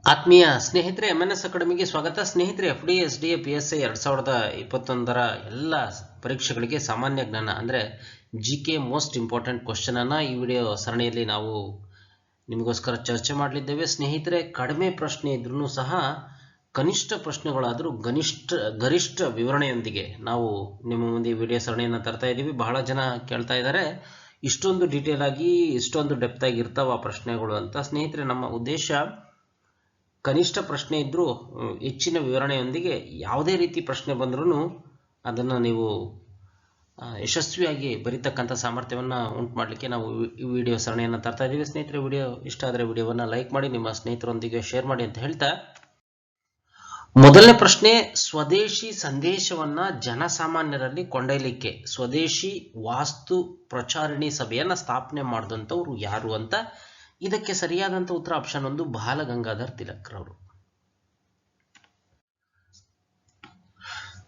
ಆತ್ಮೀಯ ಸ್ನೇಹಿತರೆ, MNS ಅಕಾಡೆಮಿಗೆ ಸ್ವಾಗತ. ಸ್ನೇಹಿತರೆ, FD SDA PSI 2021ರ ಎಲ್ಲ ಪರೀಕ್ಷೆಗಳಿಗೆ ಸಾಮಾನ್ಯ ಜ್ಞಾನ ಅಂದರೆ GK ಮೋಸ್ಟ್ ಇಂಪಾರ್ಟೆಂಟ್ ಕ್ವಶನ್ ಅನ್ನ ಈ ವಿಡಿಯೋ ಸರಣಿಯಲ್ಲಿ ನಾವು ನಿಮಗೋಸ್ಕರ ಚರ್ಚೆ ಮಾಡಲಿದ್ದೇವೆ. ಸ್ನೇಹಿತರೆ, ಕಡಿಮೆ ಪ್ರಶ್ನೆ ಇದ್ರೂ ಸಹ ಕನಿಷ್ಠ ಪ್ರಶ್ನೆಗಳಾದರೂ ಗರಿಷ್ಠ ವಿವರಣೆಯೊಂದಿಗೆ ನಾವು ನಿಮ್ಮ ಮುಂದೆ ವಿಡಿಯೋ ಸರಣಿಯನ್ನು ತರ್ತಾ ಇದ್ದೀವಿ. ಬಹಳ ಜನ ಕೇಳ್ತಾ ಇದ್ದಾರೆ, ಇಷ್ಟೊಂದು ಡೀಟೇಲ್ ಆಗಿ ಇಷ್ಟೊಂದು ಡೆಪ್ತ್ ಆಗಿ ಇರ್ತಾವ ಪ್ರಶ್ನೆಗಳು ಅಂತ. ಸ್ನೇಹಿತರೆ, ನಮ್ಮ ಉದ್ದೇಶ ಕನಿಷ್ಠ ಪ್ರಶ್ನೆ ಇದ್ರೂ ಹೆಚ್ಚಿನ ವಿವರಣೆಯೊಂದಿಗೆ ಯಾವುದೇ ರೀತಿ ಪ್ರಶ್ನೆ ಬಂದ್ರೂ ಅದನ್ನು ನೀವು ಯಶಸ್ವಿಯಾಗಿ ಬರೀತಕ್ಕಂಥ ಸಾಮರ್ಥ್ಯವನ್ನು ಉಂಟು ಮಾಡಲಿಕ್ಕೆ ನಾವು ಈ ವಿಡಿಯೋ ಸರಣಿಯನ್ನು ತರ್ತಾ ಇದ್ದೀವಿ. ಸ್ನೇಹಿತರೆ, ವಿಡಿಯೋ ಇಷ್ಟ ಆದರೆ ವಿಡಿಯೋವನ್ನು ಲೈಕ್ ಮಾಡಿ, ನಿಮ್ಮ ಸ್ನೇಹಿತರೊಂದಿಗೆ ಶೇರ್ ಮಾಡಿ ಅಂತ ಹೇಳ್ತಾ, ಮೊದಲನೇ ಪ್ರಶ್ನೆ, ಸ್ವದೇಶಿ ಸಂದೇಶವನ್ನ ಜನಸಾಮಾನ್ಯರಲ್ಲಿ ಕೊಂಡೊಯ್ಯಲಿಕ್ಕೆ ಸ್ವದೇಶಿ ವಾಸ್ತು ಪ್ರಚಾರಿಣಿ ಸಭೆಯನ್ನ ಸ್ಥಾಪನೆ ಮಾಡಿದಂಥವ್ರು ಯಾರು ಅಂತ. ಇದಕ್ಕೆ ಸರಿಯಾದಂತ ಉತ್ತರ ಆಪ್ಷನ್ 1, ಬಾಲಗಂಗಾಧರ್ ತಿಲಕ್ರವರು.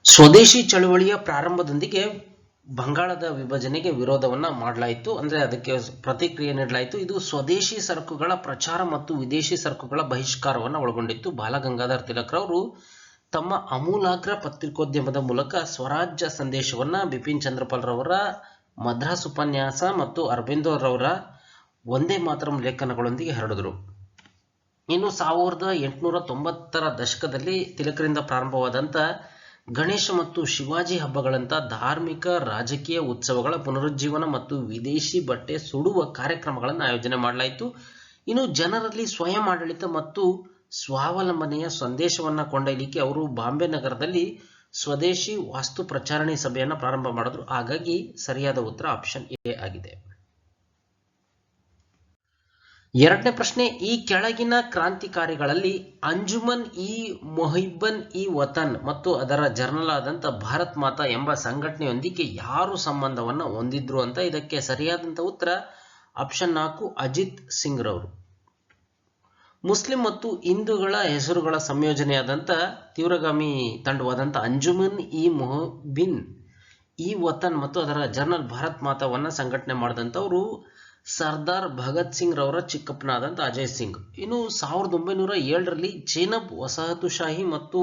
ಸ್ವದೇಶಿ ಚಳವಳಿಯ ಪ್ರಾರಂಭದೊಂದಿಗೆ ಬಂಗಾಳದ ವಿಭಜನೆಗೆ ವಿರೋಧವನ್ನ ಮಾಡಲಾಯಿತು, ಅಂದ್ರೆ ಅದಕ್ಕೆ ಪ್ರತಿಕ್ರಿಯೆ ನೀಡಲಾಯಿತು. ಇದು ಸ್ವದೇಶಿ ಸರಕುಗಳ ಪ್ರಚಾರ ಮತ್ತು ವಿದೇಶಿ ಸರಕುಗಳ ಬಹಿಷ್ಕಾರವನ್ನು ಒಳಗೊಂಡಿತ್ತು. ಬಾಲಗಂಗಾಧರ್ ತಿಲಕ್ರವರು ತಮ್ಮ ಅಮೂಲಾಗ್ರ ಪತ್ರಿಕೋದ್ಯಮದ ಮೂಲಕ ಸ್ವರಾಜ್ಯ ಸಂದೇಶವನ್ನ ಬಿಪಿನ್ ಚಂದ್ರಪಾಲ್ ರವರ ಮದ್ರಾಸ್ ಉಪನ್ಯಾಸ ಮತ್ತು ಅರಬಿಂದೋರವರ ಒಂದೇ ಮಾತರಂ ಲೇಖನಗಳೊಂದಿಗೆ ಹರಡಿದರು. ಇನ್ನು 1890ರ ದಶಕದಲ್ಲಿ ತಿಲಕರಿಂದ ಪ್ರಾರಂಭವಾದಂಥ ಗಣೇಶ ಮತ್ತು ಶಿವಾಜಿ ಹಬ್ಬಗಳಂಥ ಧಾರ್ಮಿಕ ರಾಜಕೀಯ ಉತ್ಸವಗಳ ಪುನರುಜ್ಜೀವನ ಮತ್ತು ವಿದೇಶಿ ಬಟ್ಟೆ ಸುಡುವ ಕಾರ್ಯಕ್ರಮಗಳನ್ನು ಆಯೋಜನೆ ಮಾಡಲಾಯಿತು. ಇನ್ನು ಜನರಲ್ಲಿ ಸ್ವಯಂ ಆಡಳಿತ ಮತ್ತು ಸ್ವಾವಲಂಬನೆಯ ಸಂದೇಶವನ್ನು ಕೊಂಡೊಯ್ಯಲಿಕ್ಕೆ ಅವರು ಬಾಂಬೆ ನಗರದಲ್ಲಿ ಸ್ವದೇಶಿ ವಾಸ್ತು ಪ್ರಚಾರಣೆ ಸಭೆಯನ್ನು ಪ್ರಾರಂಭ ಮಾಡಿದ್ರು. ಹಾಗಾಗಿ ಸರಿಯಾದ ಉತ್ತರ ಆಪ್ಷನ್ ಎ ಆಗಿದೆ. ಎರಡನೇ ಪ್ರಶ್ನೆ, ಈ ಕೆಳಗಿನ ಕ್ರಾಂತಿಕಾರಿಗಳಲ್ಲಿ ಅಂಜುಮನ್ ಇ ಮೊಹಿಬ್ಬನ್ ಇ ವತನ್ ಮತ್ತು ಅದರ ಜರ್ನಲ್ ಆದಂಥ ಭಾರತ್ ಮಾತಾ ಎಂಬ ಸಂಘಟನೆಯೊಂದಿಗೆ ಯಾರು ಸಂಬಂಧವನ್ನು ಹೊಂದಿದ್ರು ಅಂತ. ಇದಕ್ಕೆ ಸರಿಯಾದಂಥ ಉತ್ತರ ಆಪ್ಷನ್ 4, ಅಜಿತ್ ಸಿಂಗ್ ರವರು. ಮುಸ್ಲಿಂ ಮತ್ತು ಹಿಂದೂಗಳ ಹೆಸರುಗಳ ಸಂಯೋಜನೆಯಾದಂಥ ತೀವ್ರಗಾಮಿ ತಂಡವಾದಂಥ ಅಂಜುಮನ್ ಇ ಮೊಹಿಬಿನ್ ಇ ವತನ್ ಮತ್ತು ಅದರ ಜರ್ನಲ್ ಭಾರತ್ ಮಾತಾವನ್ನ ಸಂಘಟನೆ ಮಾಡಿದಂಥವರು ಸರ್ದಾರ್ ಭಗತ್ ಸಿಂಗ್ ರವರ ಚಿಕ್ಕಪ್ಪನಾದಂಥ ಅಜಯ್ ಸಿಂಗ್. ಇನ್ನು 1907ರಲ್ಲಿ ಜೇನಬ್ ವಸಾಹತುಶಾಹಿ ಮತ್ತು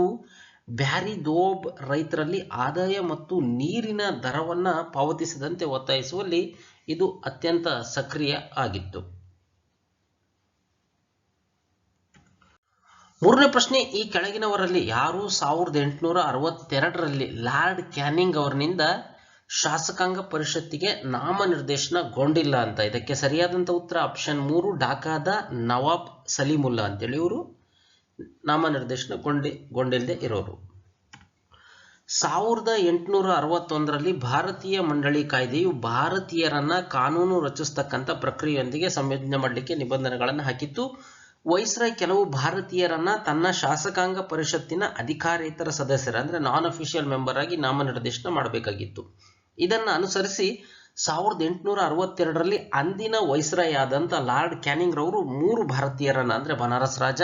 ಬ್ಯಾರಿ ದೋಬ್ ರೈತರಲ್ಲಿ ಆದಾಯ ಮತ್ತು ನೀರಿನ ದರವನ್ನ ಪಾವತಿಸದಂತೆ ಒತ್ತಾಯಿಸುವಲ್ಲಿ ಇದು ಅತ್ಯಂತ ಸಕ್ರಿಯ ಆಗಿತ್ತು. ಮೂರನೇ ಪ್ರಶ್ನೆ, ಈ ಕೆಳಗಿನವರಲ್ಲಿ ಯಾರು 1862ರಲ್ಲಿ ಲಾರ್ಡ್ ಕ್ಯಾನಿಂಗ್ ಅವರಿನಿಂದ ಶಾಸಕಾಂಗ ಪರಿಷತ್ತಿಗೆ ನಾಮನಿರ್ದೇಶನಗೊಂಡಿಲ್ಲ ಅಂತ. ಇದಕ್ಕೆ ಸರಿಯಾದಂಥ ಉತ್ತರ ಆಪ್ಷನ್ 3, ಢಾಕಾದ ನವಾಬ್ ಸಲೀಮುಲ್ಲಾ ಅಂತೇಳಿ ಇವರು ನಾಮನಿರ್ದೇಶನಗೊಂಡಿಲ್ಲದೆ ಇರೋರು. 1861ರಲ್ಲಿ ಭಾರತೀಯ ಮಂಡಳಿ ಕಾಯ್ದೆಯು ಭಾರತೀಯರನ್ನ ಕಾನೂನು ರಚಿಸತಕ್ಕಂಥ ಪ್ರಕ್ರಿಯೆಯೊಂದಿಗೆ ಸಂಯೋಜನೆ ಮಾಡಲಿಕ್ಕೆ ನಿಬಂಧನೆಗಳನ್ನು ಹಾಕಿತ್ತು. ವೈಸ್ರಾಯ್ ಕೆಲವು ಭಾರತೀಯರನ್ನ ತನ್ನ ಶಾಸಕಾಂಗ ಪರಿಷತ್ತಿನ ಅಧಿಕಾರೇತರ ಸದಸ್ಯರ ಅಂದ್ರೆ ನಾನ್ ಅಫಿಷಿಯಲ್ ಮೆಂಬರ್ ಆಗಿ ನಾಮನಿರ್ದೇಶನ ಮಾಡಬೇಕಾಗಿತ್ತು. ಇದನ್ನ ಅನುಸರಿಸಿ 1862ರಲ್ಲಿ ಅಂದಿನ ವೈಸ್ರಾಯ್ ಆದಂಥ ಲಾರ್ಡ್ ಕ್ಯಾನಿಂಗ್ ರವರು 3 ಭಾರತೀಯರನ್ನ ಅಂದ್ರೆ ಬನಾರಸ್ ರಾಜ,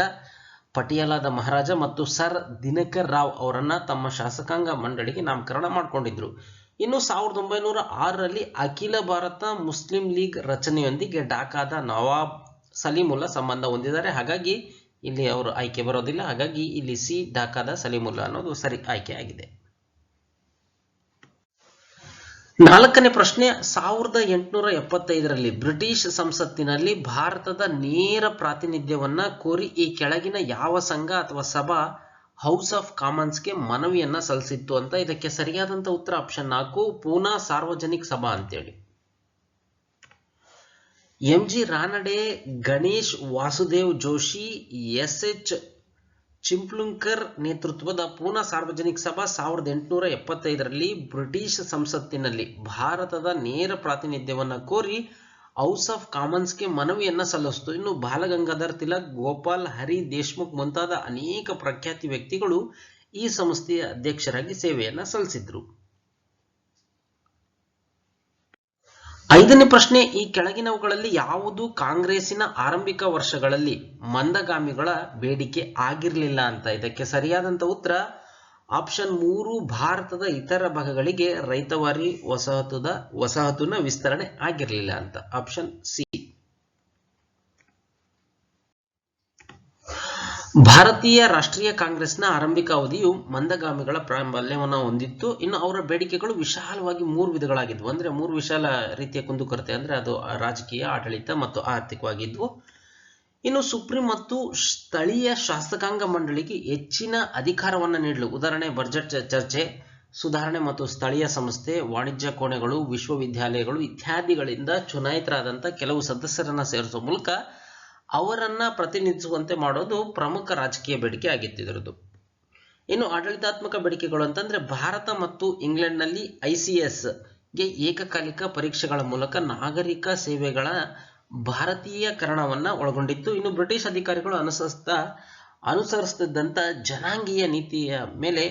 ಪಟಿಯಾಲಾದ ಮಹಾರಾಜ ಮತ್ತು ಸರ್ ದಿನಕರ್ ರಾವ್ ಅವರನ್ನ ತಮ್ಮ ಶಾಸಕಾಂಗ ಮಂಡಳಿಗೆ ನಾಮಕರಣ ಮಾಡಿಕೊಂಡಿದ್ರು. ಇನ್ನು 1906ರಲ್ಲಿ ಅಖಿಲ ಭಾರತ ಮುಸ್ಲಿಂ ಲೀಗ್ ರಚನೆಯೊಂದಿಗೆ ಢಾಕಾದ ನವಾಬ್ ಸಲೀಮುಲ್ಲಾ ಸಂಬಂಧ ಹೊಂದಿದ್ದಾರೆ. ಹಾಗಾಗಿ ಇಲ್ಲಿ ಅವರು ಆಯ್ಕೆ ಬರೋದಿಲ್ಲ. ಹಾಗಾಗಿ ಇಲ್ಲಿ ಸಿ, ಢಾಕಾದ ಸಲೀಮುಲ್ಲಾ ಅನ್ನೋದು ಸರಿ ಆಯ್ಕೆ ಆಗಿದೆ. ನಾಲ್ಕನೇ ಪ್ರಶ್ನೆ, 1875ರಲ್ಲಿ ಬ್ರಿಟಿಷ್ ಸಂಸತ್ತಿನಲ್ಲಿ ಭಾರತದ ನೇರ ಪ್ರಾತಿನಿಧ್ಯವನ್ನ ಕೋರಿ ಈ ಕೆಳಗಿನ ಯಾವ ಸಂಘ ಅಥವಾ ಸಭಾ ಹೌಸ್ ಆಫ್ ಕಾಮನ್ಸ್ಗೆ ಮನವಿಯನ್ನ ಸಲ್ಲಿಸಿತ್ತು ಅಂತ. ಇದಕ್ಕೆ ಸರಿಯಾದಂತ ಉತ್ತರ ಆಪ್ಷನ್ 4, ಪೂನಾ ಸಾರ್ವಜನಿಕ ಸಭಾ ಅಂತೇಳಿ. MG ರಾನಡೆ, ಗಣೇಶ್ ವಾಸುದೇವ್ ಜೋಶಿ, SH ಚಿಂಪ್ಲುಂಕರ್ ನೇತೃತ್ವದ ಪೂನಾ ಸಾರ್ವಜನಿಕ ಸಭಾ 1875ರಲ್ಲಿ ಬ್ರಿಟಿಷ್ ಸಂಸತ್ತಿನಲ್ಲಿ ಭಾರತದ ನೇರ ಪ್ರಾತಿನಿಧ್ಯವನ್ನ ಕೋರಿ ಹೌಸ್ ಆಫ್ ಕಾಮನ್ಸ್ಗೆ ಮನವಿಯನ್ನ ಸಲ್ಲಿಸಿತು. ಇನ್ನು ಬಾಲಗಂಗಾಧರ್ ತಿಲಕ್, ಗೋಪಾಲ್ ಹರಿ ದೇಶ್ಮುಖ್ ಮುಂತಾದ ಅನೇಕ ಪ್ರಖ್ಯಾತಿ ವ್ಯಕ್ತಿಗಳು ಈ ಸಂಸ್ಥೆಯ ಅಧ್ಯಕ್ಷರಾಗಿ ಸೇವೆಯನ್ನ ಸಲ್ಲಿಸಿದ್ರು. ಐದನೇ ಪ್ರಶ್ನೆ, ಈ ಕೆಳಗಿನವುಗಳಲ್ಲಿ ಯಾವುದು ಕಾಂಗ್ರೆಸ್ಸಿನ ಆರಂಭಿಕ ವರ್ಷಗಳಲ್ಲಿ ಮಂದಗಾಮಿಗಳ ಬೇಡಿಕೆ ಆಗಿರಲಿಲ್ಲ ಅಂತ. ಇದಕ್ಕೆ ಸರಿಯಾದಂತ ಉತ್ತರ ಆಪ್ಷನ್ 3, ಭಾರತದ ಇತರ ಭಾಗಗಳಿಗೆ ರೈತವಾರಿ ವಸಾಹತುನ ವಿಸ್ತರಣೆ ಆಗಿರಲಿಲ್ಲ ಅಂತ. Option C. ಭಾರತೀಯ ರಾಷ್ಟ್ರೀಯ ಕಾಂಗ್ರೆಸ್ನ ಆರಂಭಿಕ ಅವಧಿಯು ಮಂದಗಾಮಿಗಳ ಪ್ರಾಬಲ್ಯವನ್ನು ಹೊಂದಿತ್ತು. ಇನ್ನು ಅವರ ಬೇಡಿಕೆಗಳು ವಿಶಾಲವಾಗಿ 3 ವಿಧಗಳಾಗಿದ್ವು. ಅಂದ್ರೆ 3 ವಿಶಾಲ ರೀತಿಯ ಕುಂದುಕೊರತೆ, ಅಂದ್ರೆ ಅದು ರಾಜಕೀಯ, ಆಡಳಿತ ಮತ್ತು ಆರ್ಥಿಕವಾಗಿದ್ವು. ಇನ್ನು ಸುಪ್ರೀಂ ಮತ್ತು ಸ್ಥಳೀಯ ಶಾಸಕಾಂಗ ಮಂಡಳಿಗೆ ಹೆಚ್ಚಿನ ಅಧಿಕಾರವನ್ನು ನೀಡಲು, ಉದಾಹರಣೆ ಬಜೆಟ್ ಚರ್ಚೆ, ಸುಧಾರಣೆ ಮತ್ತು ಸ್ಥಳೀಯ ಸಂಸ್ಥೆ, ವಾಣಿಜ್ಯ ಕೋಣೆಗಳು, ವಿಶ್ವವಿದ್ಯಾಲಯಗಳು ಇತ್ಯಾದಿಗಳಿಂದ ಚುನಾಯಿತರಾದಂಥ ಕೆಲವು ಸದಸ್ಯರನ್ನ ಸೇರಿಸುವ ಮೂಲಕ ಅವರನ್ನ ಪ್ರತಿನಿಧಿಸುವಂತೆ ಮಾಡೋದು ಪ್ರಮುಖ ರಾಜಕೀಯ ಬೇಡಿಕೆ ಆಗಿತ್ತು ಇದರದ್ದು. ಇನ್ನು ಆಡಳಿತಾತ್ಮಕ ಬೇಡಿಕೆಗಳು ಅಂತಂದ್ರೆ ಭಾರತ ಮತ್ತು ಇಂಗ್ಲೆಂಡ್ನಲ್ಲಿ ICS ಗೆ ಏಕಕಾಲಿಕ ಪರೀಕ್ಷೆಗಳ ಮೂಲಕ ನಾಗರಿಕ ಸೇವೆಗಳ ಭಾರತೀಯಕರಣವನ್ನ ಒಳಗೊಂಡಿತ್ತು. ಇನ್ನು ಬ್ರಿಟಿಷ್ ಅಧಿಕಾರಿಗಳು ಅನುಸರಿಸುತ್ತಿದ್ದಂಥ ಜನಾಂಗೀಯ ನೀತಿಯ ಮೇಲೆ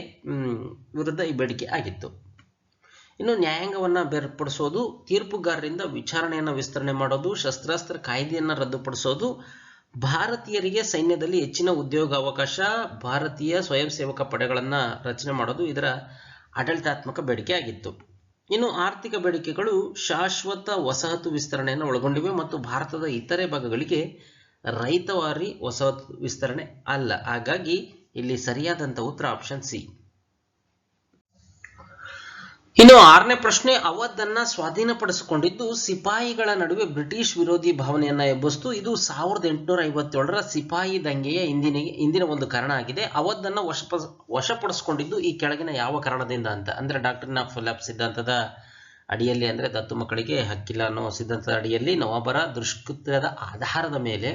ವಿರುದ್ಧ ಈ ಬೇಡಿಕೆ ಆಗಿತ್ತು. ಇನ್ನು ನ್ಯಾಯಾಂಗವನ್ನು ಬೇರ್ಪಡಿಸೋದು, ತೀರ್ಪುಗಾರರಿಂದ ವಿಚಾರಣೆಯನ್ನು ವಿಸ್ತರಣೆ ಮಾಡೋದು, ಶಸ್ತ್ರಾಸ್ತ್ರ ಕಾಯ್ದೆಯನ್ನು ರದ್ದುಪಡಿಸೋದು, ಭಾರತೀಯರಿಗೆ ಸೈನ್ಯದಲ್ಲಿ ಹೆಚ್ಚಿನ ಉದ್ಯೋಗಾವಕಾಶ, ಭಾರತೀಯ ಸ್ವಯಂ ಸೇವಕ ಪಡೆಗಳನ್ನು ರಚನೆ ಮಾಡೋದು ಇದರ ಆಡಳಿತಾತ್ಮಕ ಬೇಡಿಕೆ ಆಗಿತ್ತು. ಇನ್ನು ಆರ್ಥಿಕ ಬೇಡಿಕೆಗಳು ಶಾಶ್ವತ ವಸಾಹತು ವಿಸ್ತರಣೆಯನ್ನು ಒಳಗೊಂಡಿವೆ ಮತ್ತು ಭಾರತದ ಇತರೆ ಭಾಗಗಳಿಗೆ ರೈತವಾರಿ ವಸಾಹತು ವಿಸ್ತರಣೆ ಅಲ್ಲ. ಹಾಗಾಗಿ ಇಲ್ಲಿ ಸರಿಯಾದಂಥ ಉತ್ತರ ಆಪ್ಷನ್ ಸಿ. ಇನ್ನು 6ನೇ ಪ್ರಶ್ನೆ, ಅವಧನ್ನ ಸ್ವಾಧೀನಪಡಿಸಿಕೊಂಡಿದ್ದು ಸಿಪಾಯಿಗಳ ನಡುವೆ ಬ್ರಿಟಿಷ್ ವಿರೋಧಿ ಭಾವನೆಯನ್ನ ಎಬ್ಬಿಸಿತು. ಇದು 1857ರ ಸಿಪಾಯಿ ದಂಗೆಯ ಇಂದಿನ ಒಂದು ಕಾರಣ ಆಗಿದೆ. ಅವಧನ್ನ ವಶಪಡಿಸಿಕೊಂಡಿದ್ದು ಈ ಕೆಳಗಿನ ಯಾವ ಕಾರಣದಿಂದ ಅಂತ ಅಂದ್ರೆ ಡಾಕ್ಟ್ರಿನ್ ಆಫ್ ಲ್ಯಾಪ್ ಸಿದ್ಧಾಂತದ ಅಡಿಯಲ್ಲಿ, ಅಂದ್ರೆ ದತ್ತು ಮಕ್ಕಳಿಗೆ ಹಕ್ಕಿಲ್ಲ ಅನ್ನೋ ಸಿದ್ಧಾಂತದ ಅಡಿಯಲ್ಲಿ, ನವಾಬರ ದುಷ್ಕೃತ್ಯದ ಆಧಾರದ ಮೇಲೆ.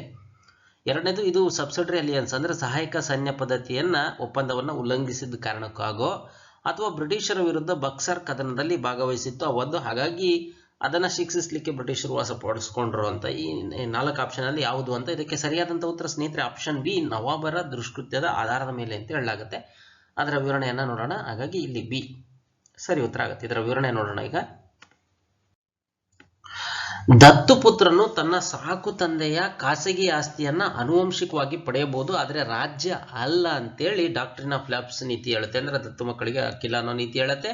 ಎರಡನೇದು, ಇದು ಸಬ್ಸಿಡರಿ ಅಲಿಯನ್ಸ್ ಅಂದ್ರೆ ಸಹಾಯಕ ಸೈನ್ಯ ಪದ್ಧತಿಯನ್ನ ಒಪ್ಪಂದವನ್ನು ಉಲ್ಲಂಘಿಸಿದ ಕಾರಣಕ್ಕಾಗೋ ಅಥವಾ ಬ್ರಿಟಿಷರ ವಿರುದ್ಧ ಬಕ್ಸರ್ ಕದನದಲ್ಲಿ ಭಾಗವಹಿಸಿತ್ತು ಅವತ್ತು, ಹಾಗಾಗಿ ಅದನ್ನ ಶಿಕ್ಷಿಸಲಿಕ್ಕೆ ಬ್ರಿಟಿಷರು ವಶಪಡಿಸಿಕೊಂಡ್ರು ಅಂತ. ಈ 4 ಆಪ್ಷನ್ ಅಲ್ಲಿ ಯಾವುದು ಅಂತ? ಇದಕ್ಕೆ ಸರಿಯಾದಂತ ಉತ್ತರ ಸ್ನೇಹಿತರೆ ಆಪ್ಷನ್ ಬಿ, ನವಾಬರ ದುಷ್ಕೃತ್ಯದ ಆಧಾರದ ಮೇಲೆ ಅಂತ ಹೇಳಲಾಗುತ್ತೆ. ಅದರ ವಿವರಣೆಯನ್ನ ನೋಡೋಣ. ಹಾಗಾಗಿ ಇಲ್ಲಿ ಬಿ ಸರಿ ಉತ್ತರ ಆಗುತ್ತೆ. ಇದರ ವಿವರಣೆ ನೋಡೋಣ ಈಗ. ದತ್ತುಪುತ್ರನು ತನ್ನ ಸಾಕು ತಂದೆಯ ಖಾಸಗಿ ಆಸ್ತಿಯನ್ನ ಆನುವಂಶಿಕವಾಗಿ ಪಡೆಯಬಹುದು, ಆದರೆ ರಾಜ್ಯ ಅಲ್ಲ ಅಂತೇಳಿ ಡಾಕ್ಟ್ರಿನ್ ಆಫ್ ಲ್ಯಾಪ್ಸ್ ನೀತಿ ಹೇಳುತ್ತೆ. ಅಂದ್ರೆ ದತ್ತು ಮಕ್ಕಳಿಗೆ ಹಕ್ಕಿಲ್ಲ ಅನ್ನೋ ನೀತಿ ಹೇಳುತ್ತೆ.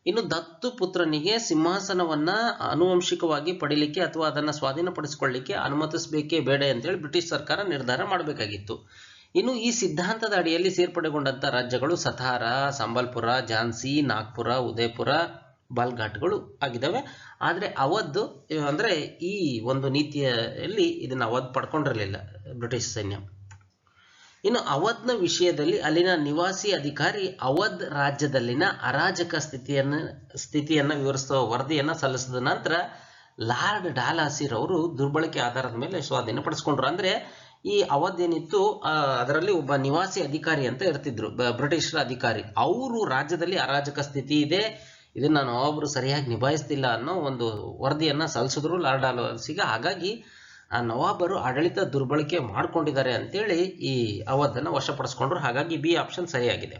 ಇನ್ನು ದತ್ತುಪುತ್ರನಿಗೆ ಸಿಂಹಾಸನವನ್ನ ಆನುವಂಶಿಕವಾಗಿ ಪಡಿಲಿಕ್ಕೆ ಅಥವಾ ಅದನ್ನ ಸ್ವಾಧೀನಪಡಿಸಿಕೊಳ್ಳಲಿಕ್ಕೆ ಅನುಮತಿಸಬೇಕೇ ಬೇಡ ಅಂತೇಳಿ ಬ್ರಿಟಿಷ್ ಸರ್ಕಾರ ನಿರ್ಧಾರ ಮಾಡಬೇಕಾಗಿತ್ತು. ಇನ್ನು ಈ ಸಿದ್ಧಾಂತದ ಅಡಿಯಲ್ಲಿ ಸೇರ್ಪಡೆಗೊಂಡಂತ ರಾಜ್ಯಗಳು ಸತಾರ, ಸಂಬಲ್ಪುರ, ಝಾನ್ಸಿ, ನಾಗ್ಪುರ, ಉದಯಪುರ, ಬಾಲ್ಘಾಟ್ಗಳು ಆಗಿದ್ದಾವೆ. ಆದರೆ ಅವಧ್ ಅಂದ್ರೆ ಈ ಒಂದು ನೀತಿಯಲ್ಲಿ ಇದನ್ನ ಅವಧ್ ಪಡ್ಕೊಂಡಿರಲಿಲ್ಲ ಬ್ರಿಟಿಷ್ ಸೈನ್ಯ. ಇನ್ನು ಅವಧ್ನ ವಿಷಯದಲ್ಲಿ ಅಲ್ಲಿನ ನಿವಾಸಿ ಅಧಿಕಾರಿ ಅವಧ್ ರಾಜ್ಯದಲ್ಲಿನ ಅರಾಜಕ ಸ್ಥಿತಿಯನ್ನ ವಿವರಿಸುವ ವರದಿಯನ್ನ ಸಲ್ಲಿಸಿದ ನಂತರ ಲಾರ್ಡ್ ಡಾಲಾಸಿರ್ ಅವರು ದುರ್ಬಳಕೆ ಆಧಾರದ ಮೇಲೆ ಸ್ವಾಧೀನಪಡಿಸಿಕೊಂಡ್ರು. ಅಂದ್ರೆ ಈ ಅವಧ್ ಏನಿತ್ತು ಅದರಲ್ಲಿ ಒಬ್ಬ ನಿವಾಸಿ ಅಧಿಕಾರಿ ಅಂತ ಇರ್ತಿದ್ರು, ಬ್ರಿಟಿಷರ ಅಧಿಕಾರಿ. ಅವರು ರಾಜ್ಯದಲ್ಲಿ ಅರಾಜಕ ಸ್ಥಿತಿ ಇದೆ, ಇದನ್ನ ನವಾಬರು ಸರಿಯಾಗಿ ನಿಭಾಯಿಸ್ತಿಲ್ಲ ಅನ್ನೋ ಒಂದು ವರದಿಯನ್ನ ಸಲ್ಲಿಸಿದ್ರು ಲಾರ್ಡ್ ಡಾಲಾಸಿಗೆ. ಹಾಗಾಗಿ ಆ ನವಾಬರು ಆಡಳಿತ ದುರ್ಬಳಕೆ ಮಾಡ್ಕೊಂಡಿದ್ದಾರೆ ಅಂತೇಳಿ ಈ ಅವಧನ್ನ ವಶಪಡಿಸ್ಕೊಂಡ್ರು. ಹಾಗಾಗಿ ಬಿ ಆಪ್ಷನ್ ಸರಿಯಾಗಿದೆ.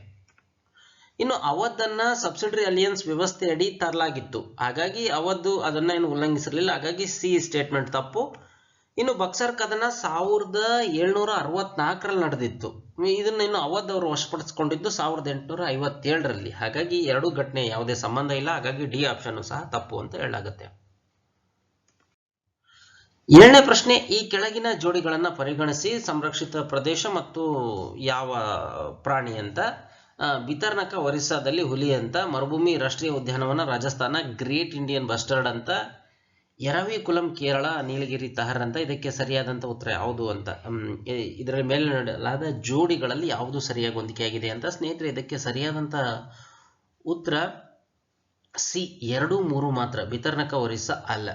ಇನ್ನು ಅವಧನ್ನ ಸಬ್ಸಿಡರಿ ಅಲಿಯನ್ಸ್ ವ್ಯವಸ್ಥೆಯಡಿ ತರಲಾಗಿತ್ತು, ಹಾಗಾಗಿ ಅವಧ್ ಅದನ್ನ ಏನು ಉಲ್ಲಂಘಿಸಿರಲಿಲ್ಲ. ಹಾಗಾಗಿ ಸಿ ಸ್ಟೇಟ್ಮೆಂಟ್ ತಪ್ಪು. ಇನ್ನು ಬಕ್ಸರ್ ಕದನ 1764ರಲ್ಲಿ ನಡೆದಿತ್ತು. ಇದನ್ನ ಇನ್ನು ಅವಧ್ ಅವರು ವಶಪಡಿಸಿಕೊಂಡಿದ್ದು 1857ರಲ್ಲಿ. ಹಾಗಾಗಿ ಎರಡೂ ಘಟನೆ ಯಾವುದೇ ಸಂಬಂಧ ಇಲ್ಲ. ಹಾಗಾಗಿ ಡಿ ಆಪ್ಷನ್ ಸಹ ತಪ್ಪು ಅಂತ ಹೇಳಲಾಗುತ್ತೆ. 7ನೇ ಪ್ರಶ್ನೆ, ಈ ಕೆಳಗಿನ ಜೋಡಿಗಳನ್ನ ಪರಿಗಣಿಸಿ ಸಂರಕ್ಷಿತ ಪ್ರದೇಶ ಮತ್ತು ಯಾವ ಪ್ರಾಣಿ ಅಂತ. ಬಿತರ್ನಕ ಒರಿಸ್ಸಾದಲ್ಲಿ ಹುಲಿ ಅಂತ, ಮರುಭೂಮಿ ರಾಷ್ಟ್ರೀಯ ಉದ್ಯಾನವನ ರಾಜಸ್ಥಾನ ಗ್ರೇಟ್ ಇಂಡಿಯನ್ ಬಸ್ಟರ್ಡ್ ಅಂತ, ಎರವಿಕುಲಂ ಕೇರಳ ನೀಲಗಿರಿ ತಹರ್ ಅಂತ. ಇದಕ್ಕೆ ಸರಿಯಾದಂಥ ಉತ್ತರ ಯಾವುದು ಅಂತ, ಇದರ ಮೇಲೆ ನೀಡಲಾದ ಜೋಡಿಗಳಲ್ಲಿ ಯಾವುದು ಸರಿಯಾಗಿ ಹೊಂದಿಕೆಯಾಗಿದೆ ಅಂತ. ಸ್ನೇಹಿತರೆ ಇದಕ್ಕೆ ಸರಿಯಾದಂಥ ಉತ್ತರ ಸಿ 2, 3 ಮಾತ್ರ. ಬಿತರ್ನಕ ಒರಿಸ್ಸಾ ಅಲ್ಲ.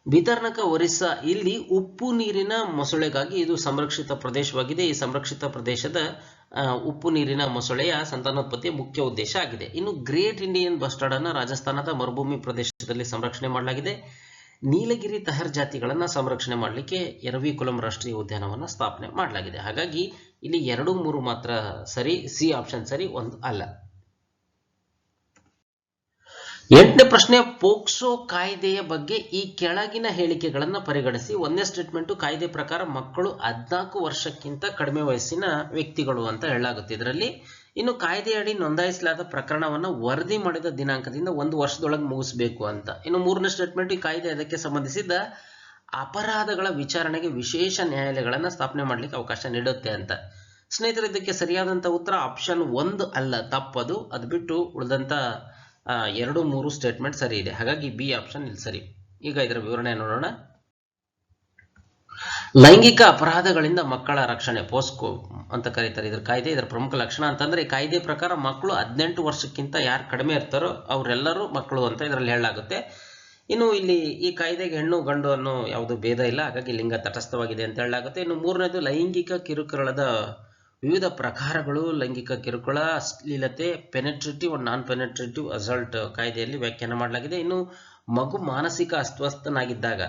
ಬಿತರ್ನಕ ಒರಿಸ್ಸಾ ಇಲ್ಲಿ ಉಪ್ಪು ನೀರಿನ ಮೊಸಳೆಗಾಗಿ ಇದು ಸಂರಕ್ಷಿತ ಪ್ರದೇಶವಾಗಿದೆ. ಈ ಸಂರಕ್ಷಿತ ಪ್ರದೇಶದ ಉಪ್ಪು ನೀರಿನ ಮೊಸಳೆಯ ಸಂತಾನೋತ್ಪತ್ತಿಯ ಮುಖ್ಯ ಉದ್ದೇಶ ಆಗಿದೆ. ಇನ್ನು ಗ್ರೇಟ್ ಇಂಡಿಯನ್ ಬಸ್ಟರ್ಡ್ ಅನ್ನ ರಾಜಸ್ಥಾನದ ಮರುಭೂಮಿ ಪ್ರದೇಶದಲ್ಲಿ ಸಂರಕ್ಷಣೆ ಮಾಡಲಾಗಿದೆ. ನೀಲಗಿರಿ ತಹರ್ ಜಾತಿಗಳನ್ನ ಸಂರಕ್ಷಣೆ ಮಾಡಲಿಕ್ಕೆ ಎರವಿಕುಲಂ ರಾಷ್ಟ್ರೀಯ ಉದ್ಯಾನವನ್ನ ಸ್ಥಾಪನೆ ಮಾಡಲಾಗಿದೆ. ಹಾಗಾಗಿ ಇಲ್ಲಿ 2, 3 ಮಾತ್ರ ಸರಿ. ಸಿ ಆಪ್ಷನ್ ಸರಿ, 1 ಅಲ್ಲ. 8ನೇ ಪ್ರಶ್ನೆ, ಪೋಕ್ಸೋ ಕಾಯ್ದೆಯ ಬಗ್ಗೆ ಈ ಕೆಳಗಿನ ಹೇಳಿಕೆಗಳನ್ನು ಪರಿಗಣಿಸಿ. 1ನೇ ಸ್ಟೇಟ್ಮೆಂಟ್, ಕಾಯ್ದೆ ಪ್ರಕಾರ ಮಕ್ಕಳು 14 ವರ್ಷಕ್ಕಿಂತ ಕಡಿಮೆ ವಯಸ್ಸಿನ ವ್ಯಕ್ತಿಗಳು ಅಂತ ಹೇಳಲಾಗುತ್ತೆ ಇದರಲ್ಲಿ. ಇನ್ನು ಕಾಯ್ದೆಯಡಿ ನೋಂದಾಯಿಸಲಾದ ಪ್ರಕರಣವನ್ನು ವರದಿ ಮಾಡಿದ ದಿನಾಂಕದಿಂದ 1 ವರ್ಷದೊಳಗೆ ಮುಗಿಸಬೇಕು ಅಂತ. ಇನ್ನು 3ನೇ ಸ್ಟೇಟ್ಮೆಂಟ್, ಈ ಕಾಯ್ದೆ ಅದಕ್ಕೆ ಸಂಬಂಧಿಸಿದ ಅಪರಾಧಗಳ ವಿಚಾರಣೆಗೆ ವಿಶೇಷ ನ್ಯಾಯಾಲಯಗಳನ್ನು ಸ್ಥಾಪನೆ ಮಾಡಲಿಕ್ಕೆ ಅವಕಾಶ ನೀಡುತ್ತೆ ಅಂತ. ಸ್ನೇಹಿತರೆ, ಇದಕ್ಕೆ ಸರಿಯಾದಂಥ ಉತ್ತರ ಆಪ್ಷನ್ 1 ಅಲ್ಲ, ತಪ್ಪದು. ಅದು ಬಿಟ್ಟು ಉಳಿದಂಥ 2, 3 ಸ್ಟೇಟ್ಮೆಂಟ್ ಸರಿ ಇದೆ. ಹಾಗಾಗಿ ಬಿ ಆಪ್ಷನ್ ಇಲ್ಲಿ ಸರಿ. ಈಗ ಇದರ ವಿವರಣೆ ನೋಡೋಣ. ಲೈಂಗಿಕ ಅಪರಾಧಗಳಿಂದ ಮಕ್ಕಳ ರಕ್ಷಣೆ, ಪೋಸ್ಕೋ ಅಂತ ಕರೀತಾರೆ ಇದರ ಕಾಯ್ದೆ. ಇದರ ಪ್ರಮುಖ ಲಕ್ಷಣ ಅಂತಂದ್ರೆ ಈ ಕಾಯ್ದೆ ಪ್ರಕಾರ ಮಕ್ಕಳು 18 ವರ್ಷಕ್ಕಿಂತ ಯಾರು ಕಡಿಮೆ ಇರ್ತಾರೋ ಅವರೆಲ್ಲರೂ ಮಕ್ಕಳು ಅಂತ ಇದರಲ್ಲಿ ಹೇಳಲಾಗುತ್ತೆ. ಇನ್ನು ಇಲ್ಲಿ ಈ ಕಾಯ್ದೆಗೆ ಹೆಣ್ಣು ಗಂಡು ಅನ್ನೋ ಯಾವುದು ಭೇದ ಇಲ್ಲ, ಹಾಗಾಗಿ ಲಿಂಗ ತಟಸ್ಥವಾಗಿದೆ ಅಂತ ಹೇಳಲಾಗುತ್ತೆ. ಇನ್ನು ಮೂರನೇದು ಲೈಂಗಿಕ ಕಿರುಕುಳದ ವಿವಿಧ ಪ್ರಕಾರಗಳು. ಲೈಂಗಿಕ ಕಿರುಕುಳ, ಅಶ್ಲೀಲತೆ, ಪೆನೆಟ್ರೇಟಿವ್ ನಾನ್ ಪೆನೆಟ್ರೇಟಿವ್ ಅಸಲ್ಟ್ ಕಾಯ್ದೆಯಲ್ಲಿ ವ್ಯಾಖ್ಯಾನ ಮಾಡಲಾಗಿದೆ. ಇನ್ನು ಮಗು ಮಾನಸಿಕ ಅಸ್ವಸ್ಥನಾಗಿದ್ದಾಗ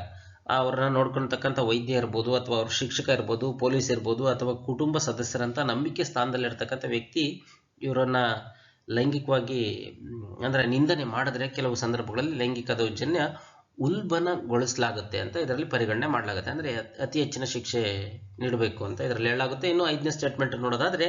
ಅವ್ರನ್ನ ನೋಡ್ಕೊಳ್ತಕ್ಕಂಥ ವೈದ್ಯ ಇರ್ಬೋದು, ಅಥವಾ ಅವ್ರ ಶಿಕ್ಷಕ ಇರ್ಬೋದು, ಪೊಲೀಸ್ ಇರ್ಬೋದು, ಅಥವಾ ಕುಟುಂಬ ಸದಸ್ಯರಂತ ನಂಬಿಕೆ ಸ್ಥಾನದಲ್ಲಿರ್ತಕ್ಕಂಥ ವ್ಯಕ್ತಿ ಇವರನ್ನ ಲೈಂಗಿಕವಾಗಿ ಅಂದ್ರೆ ನಿಂದನೆ ಮಾಡಿದ್ರೆ ಕೆಲವು ಸಂದರ್ಭಗಳಲ್ಲಿ ಲೈಂಗಿಕ ದೌರ್ಜನ್ಯ ಉಲ್ಬಣಗೊಳಿಸಲಾಗುತ್ತೆ ಅಂತ ಇದರಲ್ಲಿ ಪರಿಗಣನೆ ಮಾಡಲಾಗುತ್ತೆ. ಅಂದ್ರೆ ಅತಿ ಹೆಚ್ಚಿನ ಶಿಕ್ಷೆ ನೀಡಬೇಕು ಅಂತ ಇದರಲ್ಲಿ ಹೇಳಲಾಗುತ್ತೆ. ಇನ್ನು 5ನೇ ಸ್ಟೇಟ್ಮೆಂಟ್ ನೋಡೋದಾದ್ರೆ,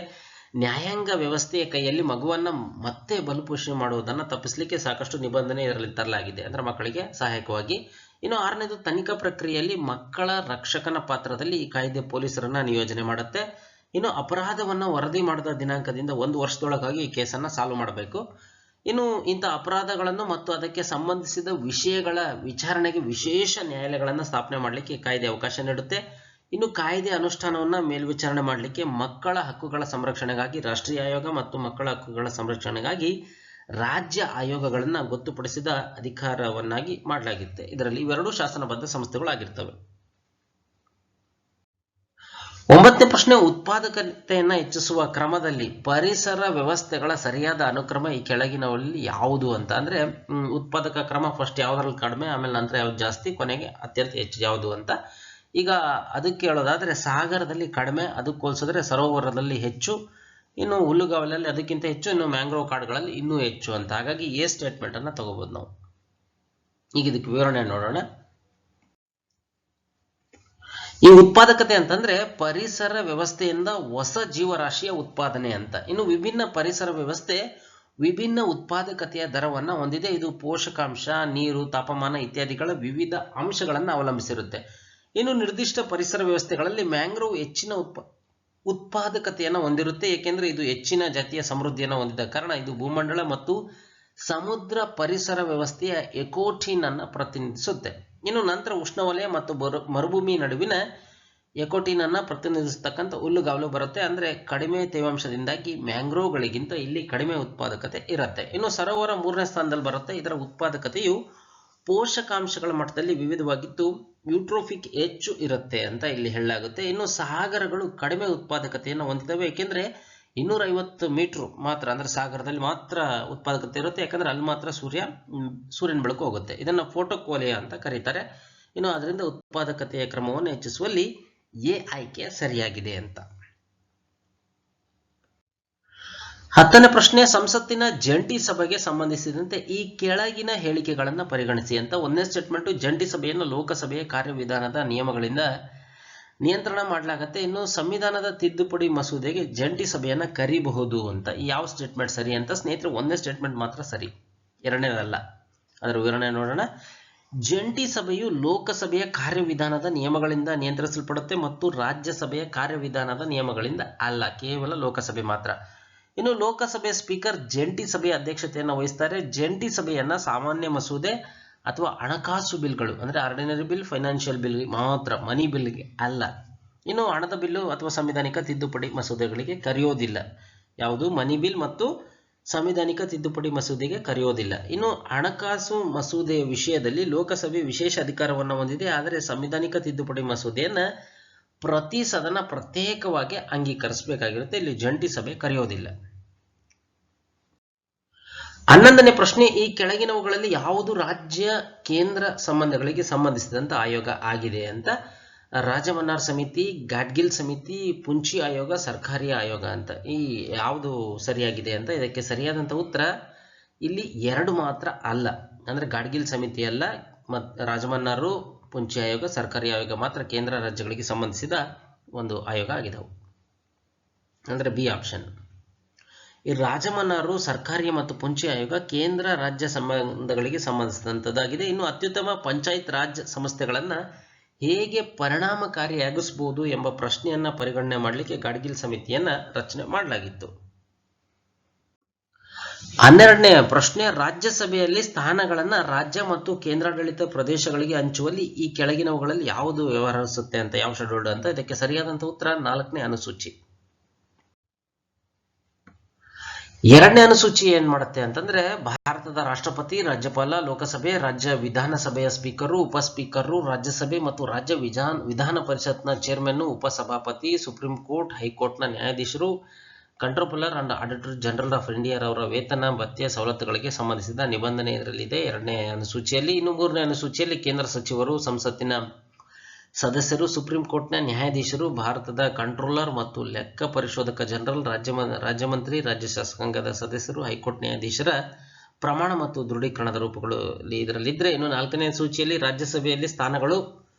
ನ್ಯಾಯಾಂಗ ವ್ಯವಸ್ಥೆಯ ಕೈಯಲ್ಲಿ ಮಗುವನ್ನ ಮತ್ತೆ ಬಲಿಪೋಷಣೆ ಮಾಡುವುದನ್ನು ತಪ್ಪಿಸಲಿಕ್ಕೆ ಸಾಕಷ್ಟು ನಿಬಂಧನೆ ಇದರಲ್ಲಿ ತರಲಾಗಿದೆ, ಅಂದ್ರೆ ಮಕ್ಕಳಿಗೆ ಸಹಾಯಕವಾಗಿ. ಇನ್ನು 6ನೇದು, ತನಿಖಾ ಪ್ರಕ್ರಿಯೆಯಲ್ಲಿ ಮಕ್ಕಳ ರಕ್ಷಕನ ಪಾತ್ರದಲ್ಲಿ ಈ ಕಾಯ್ದೆ ಪೊಲೀಸರನ್ನ ನಿಯೋಜನೆ ಮಾಡುತ್ತೆ. ಇನ್ನು ಅಪರಾಧವನ್ನ ವರದಿ ಮಾಡಿದ ದಿನಾಂಕದಿಂದ 1 ವರ್ಷದೊಳಗಾಗಿ ಈ ಕೇಸನ್ನ ಸಾಲ್ವ್ ಮಾಡಬೇಕು. ಇನ್ನು ಇಂಥ ಅಪರಾಧಗಳನ್ನು ಮತ್ತು ಅದಕ್ಕೆ ಸಂಬಂಧಿಸಿದ ವಿಷಯಗಳ ವಿಚಾರಣೆಗೆ ವಿಶೇಷ ನ್ಯಾಯಾಲಯಗಳನ್ನು ಸ್ಥಾಪನೆ ಮಾಡಲಿಕ್ಕೆ ಈ ಕಾಯ್ದೆ ಅವಕಾಶ ನೀಡುತ್ತೆ. ಇನ್ನು ಕಾಯ್ದೆ ಅನುಷ್ಠಾನವನ್ನ ಮೇಲ್ವಿಚಾರಣೆ ಮಾಡಲಿಕ್ಕೆ ಮಕ್ಕಳ ಹಕ್ಕುಗಳ ಸಂರಕ್ಷಣೆಗಾಗಿ ರಾಷ್ಟ್ರೀಯ ಆಯೋಗ ಮತ್ತು ಮಕ್ಕಳ ಹಕ್ಕುಗಳ ಸಂರಕ್ಷಣೆಗಾಗಿ ರಾಜ್ಯ ಆಯೋಗಗಳನ್ನು ಗೊತ್ತುಪಡಿಸಿದ ಅಧಿಕಾರವನ್ನಾಗಿ ಮಾಡಲಾಗುತ್ತೆ. ಇದರಲ್ಲಿ ಇವೆರಡೂ ಶಾಸನಬದ್ಧ ಸಂಸ್ಥೆಗಳಾಗಿರ್ತವೆ. 9ನೇ ಪ್ರಶ್ನೆ, ಉತ್ಪಾದಕತೆಯನ್ನು ಹೆಚ್ಚಿಸುವ ಕ್ರಮದಲ್ಲಿ ಪರಿಸರ ವ್ಯವಸ್ಥೆಗಳ ಸರಿಯಾದ ಅನುಕ್ರಮ ಈ ಕೆಳಗಿನವಲ್ಲಿ ಯಾವುದು ಅಂತ. ಅಂದ್ರೆ ಉತ್ಪಾದಕ ಕ್ರಮ ಫಸ್ಟ್ ಯಾವ್ದ್ರಲ್ಲಿ ಕಡಿಮೆ, ಆಮೇಲೆ ನಂತರ ಯಾವ್ದು ಜಾಸ್ತಿ, ಕೊನೆಗೆ ಅತ್ಯಂತ ಹೆಚ್ಚು ಯಾವುದು ಅಂತ. ಈಗ ಅದಕ್ಕೆ ಹೇಳೋದಾದ್ರೆ ಸಾಗರದಲ್ಲಿ ಕಡಿಮೆ, ಅದಕ್ಕೆ ಹೋಲಿಸಿದ್ರೆ ಸರೋವರದಲ್ಲಿ ಹೆಚ್ಚು, ಇನ್ನು ಹುಲ್ಲುಗಾವಲಲ್ಲಿ ಅದಕ್ಕಿಂತ ಹೆಚ್ಚು, ಇನ್ನು ಮ್ಯಾಂಗ್ರೋವ್ ಕಾಡುಗಳಲ್ಲಿ ಇನ್ನೂ ಹೆಚ್ಚು ಅಂತ. ಹಾಗಾಗಿ ಎ ಸ್ಟೇಟ್ಮೆಂಟ್ ಅನ್ನ ತಗೋಬಹುದು ನಾವು. ಈಗ ಇದಕ್ಕೆ ವಿವರಣೆ ನೋಡೋಣ. ಈ ಉತ್ಪಾದಕತೆ ಅಂತಂದ್ರೆ ಪರಿಸರ ವ್ಯವಸ್ಥೆಯಿಂದ ಹೊಸ ಜೀವರಾಶಿಯ ಉತ್ಪಾದನೆ ಅಂತ. ಇನ್ನು ವಿಭಿನ್ನ ಪರಿಸರ ವ್ಯವಸ್ಥೆ ವಿಭಿನ್ನ ಉತ್ಪಾದಕತೆಯ ದರವನ್ನ ಹೊಂದಿದೆ. ಇದು ಪೋಷಕಾಂಶ, ನೀರು, ತಾಪಮಾನ ಇತ್ಯಾದಿಗಳ ವಿವಿಧ ಅಂಶಗಳನ್ನು ಅವಲಂಬಿಸಿರುತ್ತೆ. ಇನ್ನು ನಿರ್ದಿಷ್ಟ ಪರಿಸರ ವ್ಯವಸ್ಥೆಗಳಲ್ಲಿ ಮ್ಯಾಂಗ್ರೋವ್ ಹೆಚ್ಚಿನ ಉತ್ಪಾದಕತೆಯನ್ನು ಹೊಂದಿರುತ್ತೆ, ಏಕೆಂದ್ರೆ ಇದು ಹೆಚ್ಚಿನ ಜಾತಿಯ ಸಮೃದ್ಧಿಯನ್ನು ಹೊಂದಿದ ಕಾರಣ. ಇದು ಭೂಮಂಡಲ ಮತ್ತು ಸಮುದ್ರ ಪರಿಸರ ವ್ಯವಸ್ಥೆಯ ಎಕೋಟಿನ್ ಅನ್ನು ಪ್ರತಿನಿಧಿಸುತ್ತೆ. ಇನ್ನು ನಂತರ ಉಷ್ಣವಲಯ ಮತ್ತು ಮರುಭೂಮಿ ನಡುವಿನ ಎಕೋಟಿನ್ ಅನ್ನು ಪ್ರತಿನಿಧಿಸತಕ್ಕಂಥ ಹುಲ್ಲುಗಾವಲು ಬರುತ್ತೆ. ಅಂದ್ರೆ ಕಡಿಮೆ ತೇವಾಂಶದಿಂದಾಗಿ ಮ್ಯಾಂಗ್ರೋವ್ಗಳಿಗಿಂತ ಇಲ್ಲಿ ಕಡಿಮೆ ಉತ್ಪಾದಕತೆ ಇರುತ್ತೆ. ಇನ್ನು ಸರೋವರ 3ನೇ ಸ್ಥಾನದಲ್ಲಿ ಬರುತ್ತೆ. ಇದರ ಉತ್ಪಾದಕತೆಯು ಪೋಷಕಾಂಶಗಳ ಮಟ್ಟದಲ್ಲಿ ವಿವಿಧವಾಗಿದ್ದು ಯೂಟ್ರೋಫಿಕ್ ಹೆಚ್ಚು ಇರುತ್ತೆ ಅಂತ ಇಲ್ಲಿ ಹೇಳಲಾಗುತ್ತೆ. ಇನ್ನು ಸಾಗರಗಳು ಕಡಿಮೆ ಉತ್ಪಾದಕತೆಯನ್ನು ಹೊಂದಿದ್ದಾವೆ, ಏಕೆಂದ್ರೆ 250 ಮೀಟರ್ ಮಾತ್ರ, ಅಂದ್ರೆ ಸಾಗರದಲ್ಲಿ ಮಾತ್ರ ಉತ್ಪಾದಕತೆ ಇರುತ್ತೆ, ಯಾಕಂದ್ರೆ ಅಲ್ಲಿ ಮಾತ್ರ ಸೂರ್ಯನ ಬೆಳಕು ಹೋಗುತ್ತೆ. ಇದನ್ನ ಫೋಟೋಕ್ ವಲಯ ಅಂತ ಕರೀತಾರೆ. ಇನ್ನು ಅದರಿಂದ ಉತ್ಪಾದಕತೆಯ ಕ್ರಮವನ್ನು ಹೆಚ್ಚಿಸುವಲ್ಲಿ ಎ ಆಯ್ಕೆ ಸರಿಯಾಗಿದೆ ಅಂತ. 10ನೇ ಪ್ರಶ್ನೆ, ಸಂಸತ್ತಿನ ಜಂಟಿ ಸಭೆಗೆ ಸಂಬಂಧಿಸಿದಂತೆ ಈ ಕೆಳಗಿನ ಹೇಳಿಕೆಗಳನ್ನು ಪರಿಗಣಿಸಿ ಅಂತ. 1ನೇ ಸ್ಟೇಟ್ಮೆಂಟ್, ಜಂಟಿ ಸಭೆಯನ್ನು ಲೋಕಸಭೆಯ ಕಾರ್ಯವಿಧಾನದ ನಿಯಮಗಳಿಂದ ನಿಯಂತ್ರಣ ಮಾಡಲಾಗುತ್ತೆ. ಇನ್ನು ಸಂವಿಧಾನದ ತಿದ್ದುಪಡಿ ಮಸೂದೆಗೆ ಜಂಟಿ ಸಭೆಯನ್ನ ಕರೀಬಹುದು ಅಂತ. ಯಾವ ಸ್ಟೇಟ್ಮೆಂಟ್ ಸರಿ ಅಂತ ಸ್ನೇಹಿತರೆ, 1ನೇ ಸ್ಟೇಟ್ಮೆಂಟ್ ಮಾತ್ರ ಸರಿ, 2ನೇದಲ್ಲ. ಅದರ ವಿವರಣೆ ನೋಡೋಣ. ಜಂಟಿ ಸಭೆಯು ಲೋಕಸಭೆಯ ಕಾರ್ಯವಿಧಾನದ ನಿಯಮಗಳಿಂದ ನಿಯಂತ್ರಿಸಲ್ಪಡುತ್ತೆ ಮತ್ತು ರಾಜ್ಯಸಭೆಯ ಕಾರ್ಯವಿಧಾನದ ನಿಯಮಗಳಿಂದ ಅಲ್ಲ, ಕೇವಲ ಲೋಕಸಭೆ ಮಾತ್ರ. ಇನ್ನು ಲೋಕಸಭೆಯ ಸ್ಪೀಕರ್ ಜಂಟಿ ಸಭೆಯ ಅಧ್ಯಕ್ಷತೆಯನ್ನು ವಹಿಸ್ತಾರೆ. ಜಂಟಿ ಸಭೆಯನ್ನ ಸಾಮಾನ್ಯ ಮಸೂದೆ ಅಥವಾ ಹಣಕಾಸು ಬಿಲ್ಗಳು, ಅಂದ್ರೆ ಆರ್ಡಿನರಿ ಬಿಲ್, ಫೈನಾನ್ಷಿಯಲ್ ಬಿಲ್ ಮಾತ್ರ, ಮನಿ ಬಿಲ್ಗೆ ಅಲ್ಲ. ಇನ್ನು ಹಣದ ಬಿಲ್ಲು ಅಥವಾ ಸಂವಿಧಾನಿಕ ತಿದ್ದುಪಡಿ ಮಸೂದೆಗಳಿಗೆ ಕರೆಯೋದಿಲ್ಲ. ಯಾವುದು? ಮನಿ ಬಿಲ್ ಮತ್ತು ಸಂವಿಧಾನಿಕ ತಿದ್ದುಪಡಿ ಮಸೂದೆಗೆ ಕರೆಯೋದಿಲ್ಲ. ಇನ್ನು ಹಣಕಾಸು ಮಸೂದೆಯ ವಿಷಯದಲ್ಲಿ ಲೋಕಸಭೆ ವಿಶೇಷ ಅಧಿಕಾರವನ್ನು ಹೊಂದಿದೆ, ಆದರೆ ಸಂವಿಧಾನಿಕ ತಿದ್ದುಪಡಿ ಮಸೂದೆಯನ್ನ ಪ್ರತಿ ಸದನ ಪ್ರತ್ಯೇಕವಾಗಿ ಅಂಗೀಕರಿಸಬೇಕಾಗಿರುತ್ತೆ. ಇಲ್ಲಿ ಜಂಟಿ ಸಭೆ ಕರೆಯೋದಿಲ್ಲ. 11ನೇ ಪ್ರಶ್ನೆ, ಈ ಕೆಳಗಿನವುಗಳಲ್ಲಿ ಯಾವುದು ರಾಜ್ಯ ಕೇಂದ್ರ ಸಂಬಂಧಗಳಿಗೆ ಸಂಬಂಧಿಸಿದಂತ ಆಯೋಗ ಆಗಿದೆ ಅಂತ. ರಾಜಮನ್ನಾರ್ ಸಮಿತಿ, ಗಾಡ್ಗಿಲ್ ಸಮಿತಿ, ಪುಂಚಿ ಆಯೋಗ, ಸರ್ಕಾರಿ ಆಯೋಗ ಅಂತ. ಈ ಯಾವುದು ಸರಿಯಾಗಿದೆ ಅಂತ. ಇದಕ್ಕೆ ಸರಿಯಾದಂತ ಉತ್ತರ ಇಲ್ಲಿ 2 ಮಾತ್ರ ಅಲ್ಲ. ಅಂದ್ರೆ ಗಾಡ್ಗಿಲ್ ಸಮಿತಿ ಅಲ್ಲ, ರಾಜಮನ್ನಾರು, ಪುಂಚಿ ಆಯೋಗ, ಸರ್ಕಾರಿ ಆಯೋಗ ಮಾತ್ರ ಕೇಂದ್ರ ರಾಜ್ಯಗಳಿಗೆ ಸಂಬಂಧಿಸಿದ ಒಂದು ಆಯೋಗ ಆಗಿದವು. ಅಂದ್ರೆ ಬಿ ಆಪ್ಷನ್. ಈ ರಾಜಮನ್ನಾರು, ಸರ್ಕಾರಿ ಮತ್ತು ಪುಂಚಿ ಆಯೋಗ ಕೇಂದ್ರ ರಾಜ್ಯ ಸಂಬಂಧಗಳಿಗೆ ಸಂಬಂಧಿಸಿದಂಥದ್ದಾಗಿದೆ. ಇನ್ನು ಅತ್ಯುತ್ತಮ ಪಂಚಾಯತ್ ರಾಜ್ ಸಂಸ್ಥೆಗಳನ್ನ ಹೇಗೆ ಪರಿಣಾಮಕಾರಿಯಾಗಿಸಬಹುದು ಎಂಬ ಪ್ರಶ್ನೆಯನ್ನ ಪರಿಗಣನೆ ಮಾಡಲಿಕ್ಕೆ ಗಾಡ್ಗಿಲ್ ಸಮಿತಿಯನ್ನ ರಚನೆ ಮಾಡಲಾಗಿತ್ತು. 12ನೇ ಪ್ರಶ್ನೆ, ರಾಜ್ಯಸಭೆಯಲ್ಲಿ ಸ್ಥಾನಗಳನ್ನ ರಾಜ್ಯ ಮತ್ತು ಕೇಂದ್ರಾಡಳಿತ ಪ್ರದೇಶಗಳಿಗೆ ಹಂಚುವಲ್ಲಿ ಈ ಕೆಳಗಿನವುಗಳಲ್ಲಿ ಯಾವುದು ವ್ಯವಹರಿಸುತ್ತೆ ಅಂತ, ಯಾವ ಶೆಡ್ಯೂಲ್ಡ್ ಅಂತ. ಇದಕ್ಕೆ ಸರಿಯಾದಂತ ಉತ್ತರ 4ನೇ ಅನುಸೂಚಿ. 2ನೇ ಅನುಸೂಚಿ ಏನ್ ಮಾಡುತ್ತೆ ಅಂತಂದ್ರೆ, ಭಾರತದ ರಾಷ್ಟ್ರಪತಿ, ರಾಜ್ಯಪಾಲ, ಲೋಕಸಭೆ, ರಾಜ್ಯ ವಿಧಾನಸಭೆಯ ಸ್ಪೀಕರು, ಉಪ ಸ್ಪೀಕರು, ರಾಜ್ಯಸಭೆ ಮತ್ತು ರಾಜ್ಯ ವಿಧಾನ ಪರಿಷತ್ನ ಚೇರ್ಮನ್, ಉಪಸಭಾಪತಿ, ಸುಪ್ರೀಂ ಕೋರ್ಟ್, ಹೈಕೋರ್ಟ್ನ ನ್ಯಾಯಾಧೀಶರು, controller and auditor general of India ರವರ ವೇತನ ಭತ್ಯೆ ಸವಲತ್ತುಗಳಿಗೆ ಸಂಬಂಧಿಸಿದ ನಿಬಂಧನೆ ಇದರಲ್ಲಿದೆ 2ನೇ ಅನುಸೂಚಿಯಲ್ಲಿ. ಇನ್ನು 3ನೇ ಅನುಸೂಚಿಯಲ್ಲಿ ಕೇಂದ್ರ ಸಚಿವರು, ಸಂಸತ್ತಿನ ಸದಸ್ಯರು, ಸುಪ್ರೀಂ ಕೋರ್ಟ್ನ ನ್ಯಾಯಾಧೀಶರು, ಭಾರತದ ಕಂಟ್ರೋಲರ್ ಮತ್ತು ಲೆಕ್ಕ ಪರಿಶೋಧಕ ಜನರಲ್, ರಾಜ್ಯಮಂತ್ರಿ, ರಾಜ್ಯ ಶಾಸಕಾಂಗದ ಸದಸ್ಯರು, ಹೈಕೋರ್ಟ್ ನ್ಯಾಯಾಧೀಶರ ಪ್ರಮಾಣ ಮತ್ತು ದೃಢೀಕರಣದ ರೂಪಗಳು ಇದರಲ್ಲಿದ್ದರೆ, ಇನ್ನು 4ನೇ ಅನುಸೂಚಿಯಲ್ಲಿ ರಾಜ್ಯಸಭೆಯಲ್ಲಿ ಸ್ಥಾನಗಳು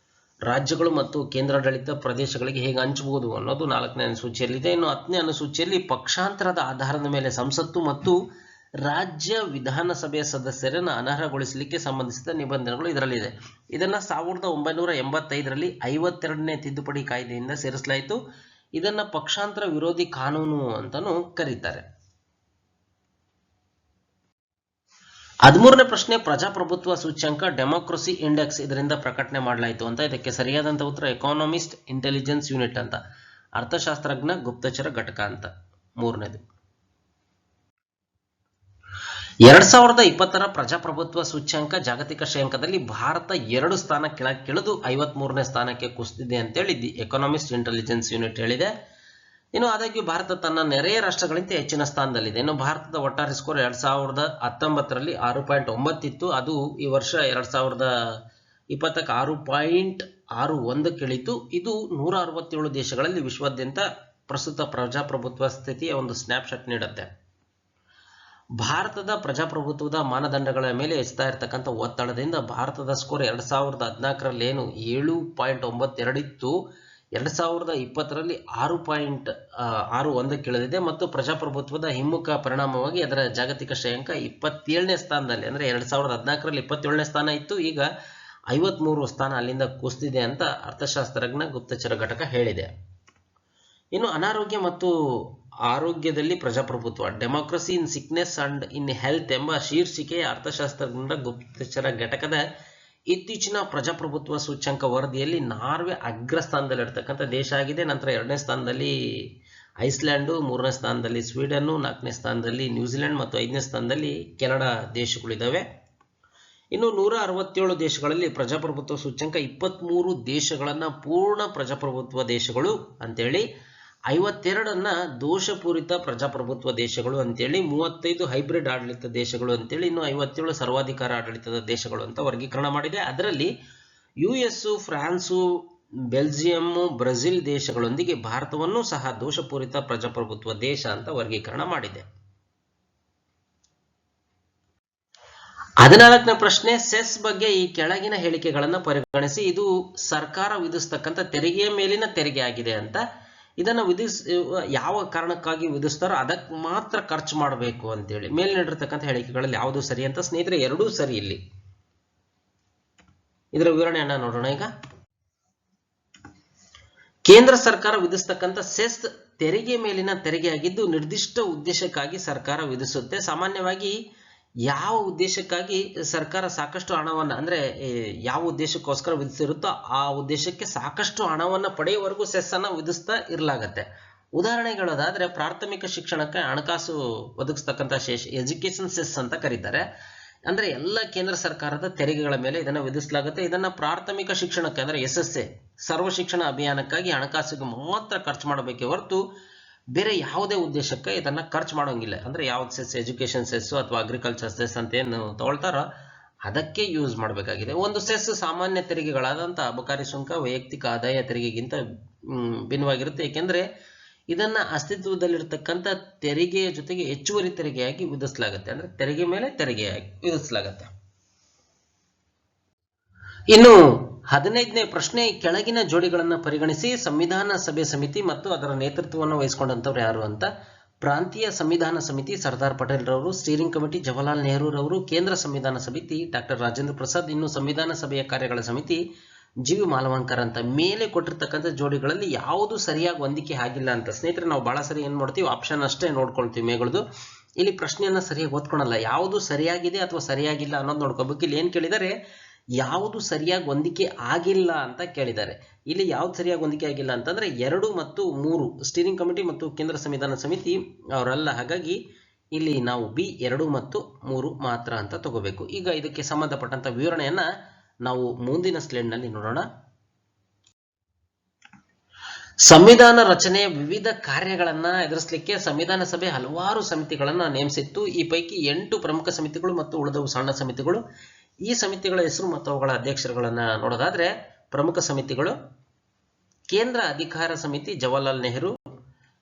ರಾಜ್ಯಗಳು ಮತ್ತು ಕೇಂದ್ರಾಡಳಿತ ಪ್ರದೇಶಗಳಿಗೆ ಹೇಗೆ ಹಂಚಬಹುದು ಅನ್ನೋದು 4ನೇ ಅನುಸೂಚಿಯಲ್ಲಿದೆ. ಇನ್ನು 10ನೇ ಅನುಸೂಚಿಯಲ್ಲಿ ಪಕ್ಷಾಂತರದ ಆಧಾರದ ಮೇಲೆ ಸಂಸತ್ತು ಮತ್ತು ರಾಜ್ಯ ವಿಧಾನಸಭೆಯ ಸದಸ್ಯರನ್ನು ಅನರ್ಹಗೊಳಿಸಲಿಕ್ಕೆ ಸಂಬಂಧಿಸಿದ ನಿಬಂಧನೆಗಳು ಇದರಲ್ಲಿದೆ. ಇದನ್ನ 1985ರಲ್ಲಿ 52ನೇ ತಿದ್ದುಪಡಿ ಕಾಯ್ದೆಯಿಂದ ಸೇರಿಸಲಾಯಿತು. ಇದನ್ನ ಪಕ್ಷಾಂತರ ವಿರೋಧಿ ಕಾನೂನು ಅಂತಾನೂ ಕರೀತಾರೆ. 13ನೇ ಪ್ರಶ್ನೆ, ಪ್ರಜಾಪ್ರಭುತ್ವ ಸೂಚ್ಯಂಕ ಡೆಮೋಕ್ರಸಿ ಇಂಡೆಕ್ಸ್ ಇದರಿಂದ ಪ್ರಕಟಣೆ ಮಾಡಲಾಯಿತು ಅಂತ. ಇದಕ್ಕೆ ಸರಿಯಾದಂತ ಉತ್ತರ ಎಕಾನಮಿಸ್ಟ್ ಇಂಟೆಲಿಜೆನ್ಸ್ ಯೂನಿಟ್ ಅಂತ, ಅರ್ಥಶಾಸ್ತ್ರಜ್ಞ ಗುಪ್ತಚರ ಘಟಕ ಅಂತ. 3ನೇದು 2020ರ ಪ್ರಜಾಪ್ರಭುತ್ವ ಸೂಚ್ಯಂಕ ಜಾಗತಿಕ ಶ್ರೇಯಾಂಕದಲ್ಲಿ ಭಾರತ 2 ಸ್ಥಾನ ಕೆಳಗಿಳಿದು 53ನೇ ಸ್ಥಾನಕ್ಕೆ ಕುಸಿದಿದೆ ಅಂತೇಳಿ ಎಕಾನಮಿಸ್ಟ್ ಇಂಟೆಲಿಜೆನ್ಸ್ ಯೂನಿಟ್ ಹೇಳಿದೆ. ಇನ್ನು ಆದಾಗ್ಯೂ ಭಾರತ ತನ್ನ ನೆರೆಯ ರಾಷ್ಟ್ರಗಳಿಂದ ಹೆಚ್ಚಿನ ಸ್ಥಾನದಲ್ಲಿದೆ. ಇನ್ನು ಭಾರತದ ಒಟ್ಟಾರೆ ಸ್ಕೋರ್ 2019ರಲ್ಲಿ 6.9 ಇತ್ತು. ಅದು ಈ ವರ್ಷ 2020ಕ್ಕೆ 6.61 ಇಳಿತು. ಇದು 167 ದೇಶಗಳಲ್ಲಿ ವಿಶ್ವಾದ್ಯಂತ ಪ್ರಸ್ತುತ ಪ್ರಜಾಪ್ರಭುತ್ವ ಸ್ಥಿತಿಯ ಒಂದು ಸ್ನ್ಯಾಪ್ಶಾಟ್ ನೀಡುತ್ತೆ. ಭಾರತದ ಪ್ರಜಾಪ್ರಭುತ್ವದ ಮಾನದಂಡಗಳ ಮೇಲೆ ಹೆಚ್ಚುತ್ತಾ ಇರತಕ್ಕಂಥ ಒತ್ತಡದಿಂದ ಭಾರತದ ಸ್ಕೋರ್ 2014ರಲ್ಲಿ ಏನು 7.92 ಇತ್ತು, 2020ರಲ್ಲಿ 6.61 ಇಳಿದಿದೆ ಮತ್ತು ಪ್ರಜಾಪ್ರಭುತ್ವದ ಹಿಮ್ಮುಖ ಪರಿಣಾಮವಾಗಿ ಅದರ ಜಾಗತಿಕ ಶ್ರೇಯಾಂಕ 27ನೇ ಸ್ಥಾನದಲ್ಲಿ, ಅಂದರೆ 2014ರಲ್ಲಿ 27ನೇ ಸ್ಥಾನ ಇತ್ತು, ಈಗ 53 ಸ್ಥಾನ ಅಲ್ಲಿಂದ ಕುಸಿದಿದೆ ಅಂತ ಅರ್ಥಶಾಸ್ತ್ರಜ್ಞ ಗುಪ್ತಚರ ಘಟಕ ಹೇಳಿದೆ. ಇನ್ನು ಅನಾರೋಗ್ಯ ಮತ್ತು ಆರೋಗ್ಯದಲ್ಲಿ ಪ್ರಜಾಪ್ರಭುತ್ವ, democracy in sickness and in health ಎಂಬ ಶೀರ್ಷಿಕೆಯ ಅರ್ಥಶಾಸ್ತ್ರಜ್ಞರ ಗುಪ್ತಚರ ಘಟಕದ ಇತ್ತೀಚಿನ ಪ್ರಜಾಪ್ರಭುತ್ವ ಸೂಚ್ಯಂಕ ವರದಿಯಲ್ಲಿ ನಾರ್ವೆ ಅಗ್ರಸ್ಥಾನದಲ್ಲಿರ್ತಕ್ಕಂಥ ದೇಶ ಆಗಿದೆ. ನಂತರ 2ನೇ ಸ್ಥಾನದಲ್ಲಿ ಐಸ್ಲ್ಯಾಂಡು, 3ನೇ ಸ್ಥಾನದಲ್ಲಿ ಸ್ವೀಡನ್ನು, 4ನೇ ಸ್ಥಾನದಲ್ಲಿ ನ್ಯೂಜಿಲೆಂಡ್ ಮತ್ತು 5ನೇ ಸ್ಥಾನದಲ್ಲಿ ಕೆನಡಾ ದೇಶಗಳಿದ್ದಾವೆ. ಇನ್ನು 167 ದೇಶಗಳಲ್ಲಿ ಪ್ರಜಾಪ್ರಭುತ್ವ ಸೂಚ್ಯಂಕ 23 ದೇಶಗಳನ್ನ ಪೂರ್ಣ ಪ್ರಜಾಪ್ರಭುತ್ವ ದೇಶಗಳು ಅಂತೇಳಿ, 52 ದೋಷಪೂರಿತ ಪ್ರಜಾಪ್ರಭುತ್ವ ದೇಶಗಳು ಅಂತೇಳಿ, 35 ಹೈಬ್ರಿಡ್ ಆಡಳಿತ ದೇಶಗಳು ಅಂತೇಳಿ, ಇನ್ನು 57 ಸರ್ವಾಧಿಕಾರ ಆಡಳಿತದ ದೇಶಗಳು ಅಂತ ವರ್ಗೀಕರಣ ಮಾಡಿದೆ. ಅದರಲ್ಲಿ US, ಫ್ರಾನ್ಸು, ಬೆಲ್ಜಿಯಂ, ಬ್ರೆಜಿಲ್ ದೇಶಗಳೊಂದಿಗೆ ಭಾರತವನ್ನು ಸಹ ದೋಷಪೂರಿತ ಪ್ರಜಾಪ್ರಭುತ್ವ ದೇಶ ಅಂತ ವರ್ಗೀಕರಣ ಮಾಡಿದೆ. 14ನೇ ಪ್ರಶ್ನೆ, ಸೆಸ್ ಬಗ್ಗೆ ಈ ಕೆಳಗಿನ ಹೇಳಿಕೆಗಳನ್ನು ಪರಿಗಣಿಸಿ. ಇದು ಸರ್ಕಾರ ವಿಧಿಸ್ತಕ್ಕಂಥ ತೆರಿಗೆಯ ಮೇಲಿನ ತೆರಿಗೆ ಆಗಿದೆ ಅಂತ. ಇದನ್ನು ಯಾವ ಕಾರಣಕ್ಕಾಗಿ ವಿಧಿಸ್ತಾರೋ ಅದಕ್ಕೆ ಮಾತ್ರ ಖರ್ಚು ಮಾಡಬೇಕು ಅಂತೇಳಿ ಮೇಲೆ ನೀಡಿರ್ತಕ್ಕಂಥ ಹೇಳಿಕೆಗಳಲ್ಲಿ ಯಾವುದು ಸರಿ ಅಂತ. ಸ್ನೇಹಿತರೆ, ಎರಡೂ ಸರಿ. ಇಲ್ಲಿ ಇದರ ವಿವರಣೆಯನ್ನ ನೋಡೋಣ. ಈಗ ಕೇಂದ್ರ ಸರ್ಕಾರ ವಿಧಿಸ್ತಕ್ಕಂಥ ಸೆಸ್ ತೆರಿಗೆ ಮೇಲಿನ ತೆರಿಗೆಯಾಗಿದ್ದು ನಿರ್ದಿಷ್ಟ ಉದ್ದೇಶಕ್ಕಾಗಿ ಸರ್ಕಾರ ವಿಧಿಸುತ್ತೆ. ಸಾಮಾನ್ಯವಾಗಿ ಯಾವ ಉದ್ದೇಶಕ್ಕಾಗಿ ಸರ್ಕಾರ ಸಾಕಷ್ಟು ಹಣವನ್ನು, ಅಂದ್ರೆ ಯಾವ ಉದ್ದೇಶಕ್ಕೋಸ್ಕರ ವಿಧಿಸಿರುತ್ತೋ ಆ ಉದ್ದೇಶಕ್ಕೆ ಸಾಕಷ್ಟು ಹಣವನ್ನು ಪಡೆಯುವವರೆಗೂ ಸೆಸ್ ಅನ್ನ ವಿಧಿಸ್ತಾ ಇರಲಾಗತ್ತೆ. ಉದಾಹರಣೆಗಳದಾದ್ರೆ ಪ್ರಾಥಮಿಕ ಶಿಕ್ಷಣಕ್ಕೆ ಹಣಕಾಸು ಒದಗಿಸ್ತಕ್ಕಂಥ ಎಜುಕೇಶನ್ ಸೆಸ್ ಅಂತ ಕರೀತಾರೆ. ಅಂದ್ರೆ ಎಲ್ಲ ಕೇಂದ್ರ ಸರ್ಕಾರದ ತೆರಿಗೆಗಳ ಮೇಲೆ ಇದನ್ನು ವಿಧಿಸಲಾಗುತ್ತೆ. ಇದನ್ನ ಪ್ರಾಥಮಿಕ ಶಿಕ್ಷಣಕ್ಕೆ ಅಂದ್ರೆ SSA ಸರ್ವ ಶಿಕ್ಷಣ ಅಭಿಯಾನಕ್ಕಾಗಿ ಹಣಕಾಸಿಗೆ ಮಾತ್ರ ಖರ್ಚು ಮಾಡಬೇಕೇ ಹೊರತು ಬೇರೆ ಯಾವುದೇ ಉದ್ದೇಶಕ್ಕೆ ಇದನ್ನ ಖರ್ಚು ಮಾಡೋಂಗಿಲ್ಲ. ಅಂದ್ರೆ ಯಾವ್ದು ಸೆಸ್, ಎಜುಕೇಶನ್ ಸೆಸ್ ಅಥವಾ ಅಗ್ರಿಕಲ್ಚರ್ ಸೆಸ್ ಅಂತ ಏನು ತಗೊಳ್ತಾರೋ ಅದಕ್ಕೆ ಯೂಸ್ ಮಾಡಬೇಕಾಗಿದೆ. ಒಂದು ಸೆಸ್ ಸಾಮಾನ್ಯ ತೆರಿಗೆಗಳಾದಂಥ ಅಬಕಾರಿ ಸುಂಕ, ವೈಯಕ್ತಿಕ ಆದಾಯ ತೆರಿಗೆಗಿಂತ ಭಿನ್ನವಾಗಿರುತ್ತೆ. ಏಕೆಂದ್ರೆ ಇದನ್ನ ಅಸ್ತಿತ್ವದಲ್ಲಿರ್ತಕ್ಕಂಥ ತೆರಿಗೆಯ ಜೊತೆಗೆ ಹೆಚ್ಚುವರಿ ತೆರಿಗೆಯಾಗಿ ವಿಧಿಸಲಾಗುತ್ತೆ. ಅಂದ್ರೆ ತೆರಿಗೆ ಮೇಲೆ ತೆರಿಗೆಯಾಗಿ ವಿಧಿಸಲಾಗುತ್ತೆ. ಇನ್ನು 15ನೇ ಪ್ರಶ್ನೆ, ಕೆಳಗಿನ ಜೋಡಿಗಳನ್ನು ಪರಿಗಣಿಸಿ. ಸಂವಿಧಾನ ಸಭೆ ಸಮಿತಿ ಮತ್ತು ಅದರ ನೇತೃತ್ವವನ್ನು ವಹಿಸಿಕೊಂಡಂತವ್ರು ಯಾರು ಅಂತ. ಪ್ರಾಂತೀಯ ಸಂವಿಧಾನ ಸಮಿತಿ ಸರ್ದಾರ್ ಪಟೇಲ್ ರವರು, ಸ್ಟೀರಿಂಗ್ ಕಮಿಟಿ ಜವಾಹರ್ಲಾಲ್ ನೆಹರು ರವರು, ಕೇಂದ್ರ ಸಂವಿಧಾನ ಸಮಿತಿ ಡಾಕ್ಟರ್ ರಾಜೇಂದ್ರ ಪ್ರಸಾದ್, ಇನ್ನು ಸಂವಿಧಾನ ಸಭೆಯ ಕಾರ್ಯಗಳ ಸಮಿತಿ ಜಿ.ವಿ. ಮಾಲವಂಕರ್ ಅಂತ. ಮೇಲೆ ಕೊಟ್ಟಿರ್ತಕ್ಕಂಥ ಜೋಡಿಗಳಲ್ಲಿ ಯಾವುದು ಸರಿಯಾಗಿ ಹೊಂದಿಕೆ ಆಗಿಲ್ಲ ಅಂತ. ಸ್ನೇಹಿತರೆ, ನಾವು ಬಹಳ ಸರಿ ಏನ್ ಮಾಡ್ತೀವಿ, ಆಪ್ಷನ್ ಅಷ್ಟೇ ನೋಡ್ಕೊಳ್ತೀವಿ ಮೇಗಳದು. ಇಲ್ಲಿ ಪ್ರಶ್ನೆಯನ್ನ ಸರಿಯಾಗಿ ಓದ್ಕೊಳಲ್ಲ. ಯಾವುದು ಸರಿಯಾಗಿದೆ ಅಥವಾ ಸರಿಯಾಗಿಲ್ಲ ಅನ್ನೋದು ನೋಡ್ಕೋಬೇಕು. ಇಲ್ಲಿ ಏನ್ ಕೇಳಿದರೆ, ಯಾವುದು ಸರಿಯಾಗಿ ಹೊಂದಿಕೆ ಆಗಿಲ್ಲ ಅಂತ ಕೇಳಿದ್ದಾರೆ. ಇಲ್ಲಿ ಯಾವ್ದು ಸರಿಯಾಗಿ ಹೊಂದಿಕೆ ಆಗಿಲ್ಲ ಅಂತಂದ್ರೆ 2 ಮತ್ತು 3 ಸ್ಟೀರಿಂಗ್ ಕಮಿಟಿ ಮತ್ತು ಕೇಂದ್ರ ಸಂವಿಧಾನ ಸಮಿತಿ ಅವರಲ್ಲ. ಹಾಗಾಗಿ ಇಲ್ಲಿ ನಾವು ಬಿ 2 ಮತ್ತು 3 ಮಾತ್ರ ಅಂತ ತಗೋಬೇಕು. ಈಗ ಇದಕ್ಕೆ ಸಂಬಂಧಪಟ್ಟಂತ ವಿವರಣೆಯನ್ನ ನಾವು ಮುಂದಿನ ಸ್ಲೈಡ್ ನಲ್ಲಿ ನೋಡೋಣ. ಸಂವಿಧಾನ ರಚನೆಯ ವಿವಿಧ ಕಾರ್ಯಗಳನ್ನ ಎದುರಿಸಲಿಕ್ಕೆ ಸಂವಿಧಾನ ಸಭೆ ಹಲವಾರು ಸಮಿತಿಗಳನ್ನ ನೇಮಿಸಿತ್ತು. ಈ ಪೈಕಿ 8 ಪ್ರಮುಖ ಸಮಿತಿಗಳು ಮತ್ತು ಉಳಿದವು ಸಣ್ಣ ಸಮಿತಿಗಳು. ಈ ಸಮಿತಿಗಳ ಹೆಸರು ಮತ್ತು ಅವುಗಳ ಅಧ್ಯಕ್ಷರುಗಳನ್ನ ನೋಡೋದಾದ್ರೆ, ಪ್ರಮುಖ ಸಮಿತಿಗಳು: ಕೇಂದ್ರ ಅಧಿಕಾರ ಸಮಿತಿ ಜವಾಹರ್ಲಾಲ್ ನೆಹರು,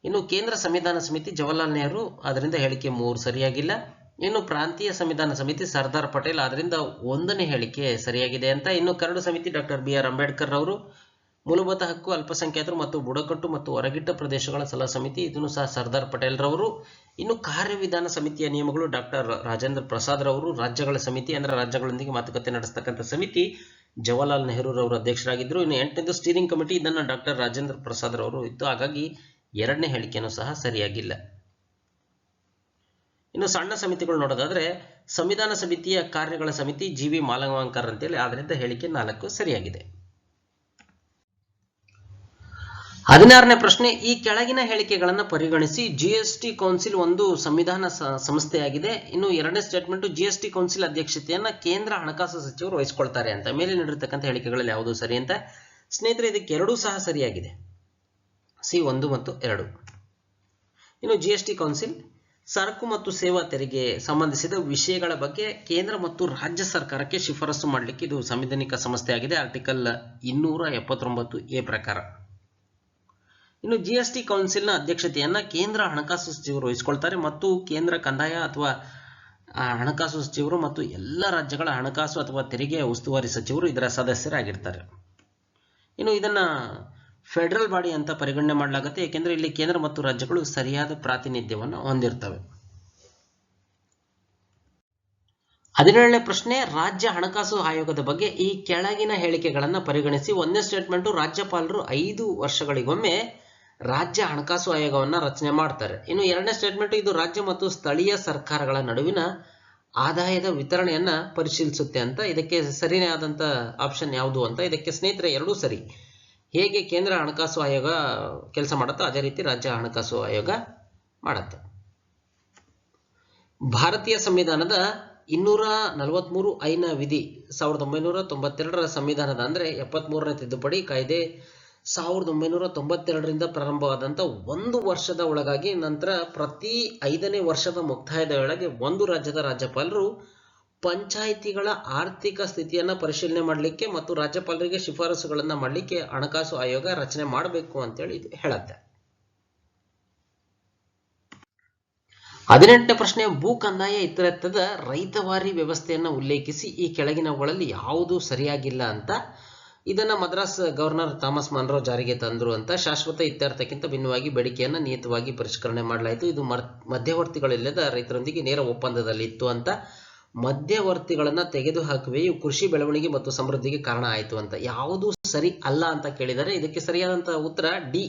ಇನ್ನು ಕೇಂದ್ರ ಸಂವಿಧಾನ ಸಮಿತಿ ಜವಾಹರ್ಲಾಲ್ ನೆಹರು, ಅದರಿಂದ ಹೇಳಿಕೆ 3 ಸರಿಯಾಗಿಲ್ಲ. ಇನ್ನು ಪ್ರಾಂತೀಯ ಸಂವಿಧಾನ ಸಮಿತಿ ಸರ್ದಾರ್ ಪಟೇಲ್, ಅದರಿಂದ 1ನೇ ಹೇಳಿಕೆ ಸರಿಯಾಗಿದೆ ಅಂತ. ಇನ್ನು ಕರಡು ಸಮಿತಿ ಡಾಕ್ಟರ್ ಬಿ.ಆರ್. ಅಂಬೇಡ್ಕರ್ ಅವರು. ಮೂಲಭೂತ ಹಕ್ಕು, ಅಲ್ಪಸಂಖ್ಯಾತರು ಮತ್ತು ಬುಡಕಟ್ಟು ಮತ್ತು ಹೊರಗಿಟ್ಟ ಪ್ರದೇಶಗಳ ಸಲಹಾ ಸಮಿತಿ, ಇದನ್ನು ಸಹ ಸರ್ದಾರ್ ಪಟೇಲ್ ರವರು. ಇನ್ನು ಕಾರ್ಯವಿಧಾನ ಸಮಿತಿಯ ನಿಯಮಗಳು ಡಾಕ್ಟರ್ ರಾಜೇಂದ್ರ ಪ್ರಸಾದ್ ರವರು. ರಾಜ್ಯಗಳ ಸಮಿತಿ ಅಂದ್ರೆ ರಾಜ್ಯಗಳೊಂದಿಗೆ ಮಾತುಕತೆ ನಡೆಸತಕ್ಕಂಥ ಸಮಿತಿ ಜವಾಹರ್ಲಾಲ್ ನೆಹರು ರವರು ಅಧ್ಯಕ್ಷರಾಗಿದ್ದರು. ಇನ್ನು 8ನೇದು ಸ್ಟೀರಿಂಗ್ ಕಮಿಟಿ, ಇದನ್ನು ಡಾಕ್ಟರ್ ರಾಜೇಂದ್ರ ಪ್ರಸಾದ್ ರವರು ಇತ್ತು. ಹಾಗಾಗಿ 2ನೇ ಹೇಳಿಕೆನೂ ಸಹ ಸರಿಯಾಗಿಲ್ಲ. ಇನ್ನು ಸಣ್ಣ ಸಮಿತಿಗಳು ನೋಡೋದಾದ್ರೆ, ಸಂವಿಧಾನ ಸಮಿತಿಯ ಕಾರ್ಯಗಳ ಸಮಿತಿ ಜಿ.ವಿ. ಮಾಲವಂಕರ್ ಅಂತೇಳಿ, ಅದರಿಂದ ಹೇಳಿಕೆ 4 ಸರಿಯಾಗಿದೆ. 16ನೇ ಪ್ರಶ್ನೆ, ಈ ಕೆಳಗಿನ ಹೇಳಿಕೆಗಳನ್ನು ಪರಿಗಣಿಸಿ. ಜಿಎಸ್ಟಿ ಕೌನ್ಸಿಲ್ ಒಂದು ಸಂವಿಧಾನ ಸಂಸ್ಥೆಯಾಗಿದೆ. ಇನ್ನು 2ನೇ ಸ್ಟೇಟ್ಮೆಂಟ್, ಜಿಎಸ್ಟಿ ಕೌನ್ಸಿಲ್ ಅಧ್ಯಕ್ಷತೆಯನ್ನ ಕೇಂದ್ರ ಹಣಕಾಸು ಸಚಿವರು ವಹಿಸಿಕೊಳ್ತಾರೆ ಅಂತ. ಮೇಲೆ ನೀಡಿರ್ತಕ್ಕಂಥ ಹೇಳಿಕೆಗಳಲ್ಲಿ ಯಾವುದು ಸರಿ ಅಂತ. ಸ್ನೇಹಿತರೆ, ಇದಕ್ಕೆ 2 ಸಹ ಸರಿಯಾಗಿದೆ. ಸಿ 1 ಮತ್ತು 2. ಇನ್ನು ಜಿಎಸ್ಟಿ ಕೌನ್ಸಿಲ್ ಸರಕು ಮತ್ತು ಸೇವಾ ತೆರಿಗೆ ಸಂಬಂಧಿಸಿದ ವಿಷಯಗಳ ಬಗ್ಗೆ ಕೇಂದ್ರ ಮತ್ತು ರಾಜ್ಯ ಸರ್ಕಾರಕ್ಕೆ ಶಿಫಾರಸು ಮಾಡಲಿಕ್ಕೆ ಇದು ಸಂವಿಧಾನಿಕ ಸಂಸ್ಥೆಯಾಗಿದೆ, ಆರ್ಟಿಕಲ್ 279A ಪ್ರಕಾರ. ಇನ್ನು ಜಿಎಸ್ಟಿ ಕೌನ್ಸಿಲ್ನ ಅಧ್ಯಕ್ಷತೆಯನ್ನ ಕೇಂದ್ರ ಹಣಕಾಸು ಸಚಿವರು ವಹಿಸಿಕೊಳ್ತಾರೆ ಮತ್ತು ಕೇಂದ್ರ ಕಂದಾಯ ಅಥವಾ ಹಣಕಾಸು ಸಚಿವರು ಮತ್ತು ಎಲ್ಲ ರಾಜ್ಯಗಳ ಹಣಕಾಸು ಅಥವಾ ತೆರಿಗೆಯ ಉಸ್ತುವಾರಿ ಸಚಿವರು ಇದರ ಸದಸ್ಯರಾಗಿರ್ತಾರೆ. ಇನ್ನು ಇದನ್ನ ಫೆಡರಲ್ ಬಾಡಿ ಅಂತ ಪರಿಗಣನೆ ಮಾಡಲಾಗುತ್ತೆ, ಏಕೆಂದರೆ ಇಲ್ಲಿ ಕೇಂದ್ರ ಮತ್ತು ರಾಜ್ಯಗಳು ಸರಿಯಾದ ಪ್ರಾತಿನಿಧ್ಯವನ್ನು ಹೊಂದಿರ್ತವೆ. 17ನೇ ಪ್ರಶ್ನೆ, ರಾಜ್ಯ ಹಣಕಾಸು ಆಯೋಗದ ಬಗ್ಗೆ ಈ ಕೆಳಗಿನ ಹೇಳಿಕೆಗಳನ್ನು ಪರಿಗಣಿಸಿ. 1ನೇ ಸ್ಟೇಟ್ಮೆಂಟ್, ರಾಜ್ಯಪಾಲರು 5 ವರ್ಷಗಳಿಗೊಮ್ಮೆ ರಾಜ್ಯ ಹಣಕಾಸು ಆಯೋಗವನ್ನು ರಚನೆ ಮಾಡ್ತಾರೆ. ಇನ್ನು 2ನೇ ಸ್ಟೇಟ್ಮೆಂಟ್, ಇದು ರಾಜ್ಯ ಮತ್ತು ಸ್ಥಳೀಯ ಸರ್ಕಾರಗಳ ನಡುವಿನ ಆದಾಯದ ವಿತರಣೆಯನ್ನ ಪರಿಶೀಲಿಸುತ್ತೆ ಅಂತ. ಇದಕ್ಕೆ ಸರಿಯಾದಂತ ಆಪ್ಷನ್ ಯಾವುದು ಅಂತ. ಇದಕ್ಕೆ ಸ್ನೇಹಿತರೆ 2 ಸರಿ. ಹೇಗೆ ಕೇಂದ್ರ ಹಣಕಾಸು ಆಯೋಗ ಕೆಲಸ ಮಾಡುತ್ತೋ ಅದೇ ರೀತಿ ರಾಜ್ಯ ಹಣಕಾಸು ಆಯೋಗ ಮಾಡುತ್ತೆ. ಭಾರತೀಯ ಸಂವಿಧಾನದ 243 ಐನ ವಿಧಿ 1992ರ ಸಂವಿಧಾನದ ಅಂದ್ರೆ 73ನೇ ತಿದ್ದುಪಡಿ ಕಾಯ್ದೆ 1992ರಿಂದ ಪ್ರಾರಂಭವಾದಂಥ 1 ವರ್ಷದ ಒಳಗಾಗಿ ನಂತರ ಪ್ರತಿ 5ನೇ ವರ್ಷದ ಮುಕ್ತಾಯದ ವೇಳೆಗೆ ಒಂದು ರಾಜ್ಯದ ರಾಜ್ಯಪಾಲರು ಪಂಚಾಯಿತಿಗಳ ಆರ್ಥಿಕ ಸ್ಥಿತಿಯನ್ನ ಪರಿಶೀಲನೆ ಮಾಡಲಿಕ್ಕೆ ಮತ್ತು ರಾಜ್ಯಪಾಲರಿಗೆ ಶಿಫಾರಸುಗಳನ್ನ ಮಾಡಲಿಕ್ಕೆ ಹಣಕಾಸು ಆಯೋಗ ರಚನೆ ಮಾಡಬೇಕು ಅಂತೇಳಿ ಇದು ಹೇಳುತ್ತೆ. 18ನೇ ಪ್ರಶ್ನೆ, ಭೂ ಕಂದಾಯ ಇತ್ಯರ್ಥದ ರೈತವಾರಿ ವ್ಯವಸ್ಥೆಯನ್ನು ಉಲ್ಲೇಖಿಸಿ. ಈ ಕೆಳಗಿನವುಗಳಲ್ಲಿ ಯಾವುದು ಸರಿಯಾಗಿಲ್ಲ ಅಂತ. ಇದನ್ನ ಮದ್ರಾಸ್ ಗವರ್ನರ್ ಥಾಮಸ್ ಮನ್ರೋ ಜಾರಿಗೆ ತಂದ್ರು ಅಂತ. ಶಾಶ್ವತ ಇತ್ಯರ್ಥಕ್ಕಿಂತ ಭಿನ್ನವಾಗಿ ಬೇಡಿಕೆಯನ್ನು ನಿಯತವಾಗಿ ಪರಿಷ್ಕರಣೆ ಮಾಡಲಾಯಿತು. ಇದು ಮಧ್ಯವರ್ತಿಗಳಿಲ್ಲದ ರೈತರೊಂದಿಗೆ ನೇರ ಒಪ್ಪಂದದಲ್ಲಿ ಇತ್ತು ಅಂತ. ಮಧ್ಯವರ್ತಿಗಳನ್ನ ತೆಗೆದುಹಾಕುವೆಯು ಕೃಷಿ ಬೆಳವಣಿಗೆ ಮತ್ತು ಸಮೃದ್ಧಿಗೆ ಕಾರಣ ಆಯಿತು ಅಂತ. ಯಾವುದು ಸರಿ ಅಲ್ಲ ಅಂತ ಕೇಳಿದರೆ ಇದಕ್ಕೆ ಸರಿಯಾದಂತಹ ಉತ್ತರ ಡಿ.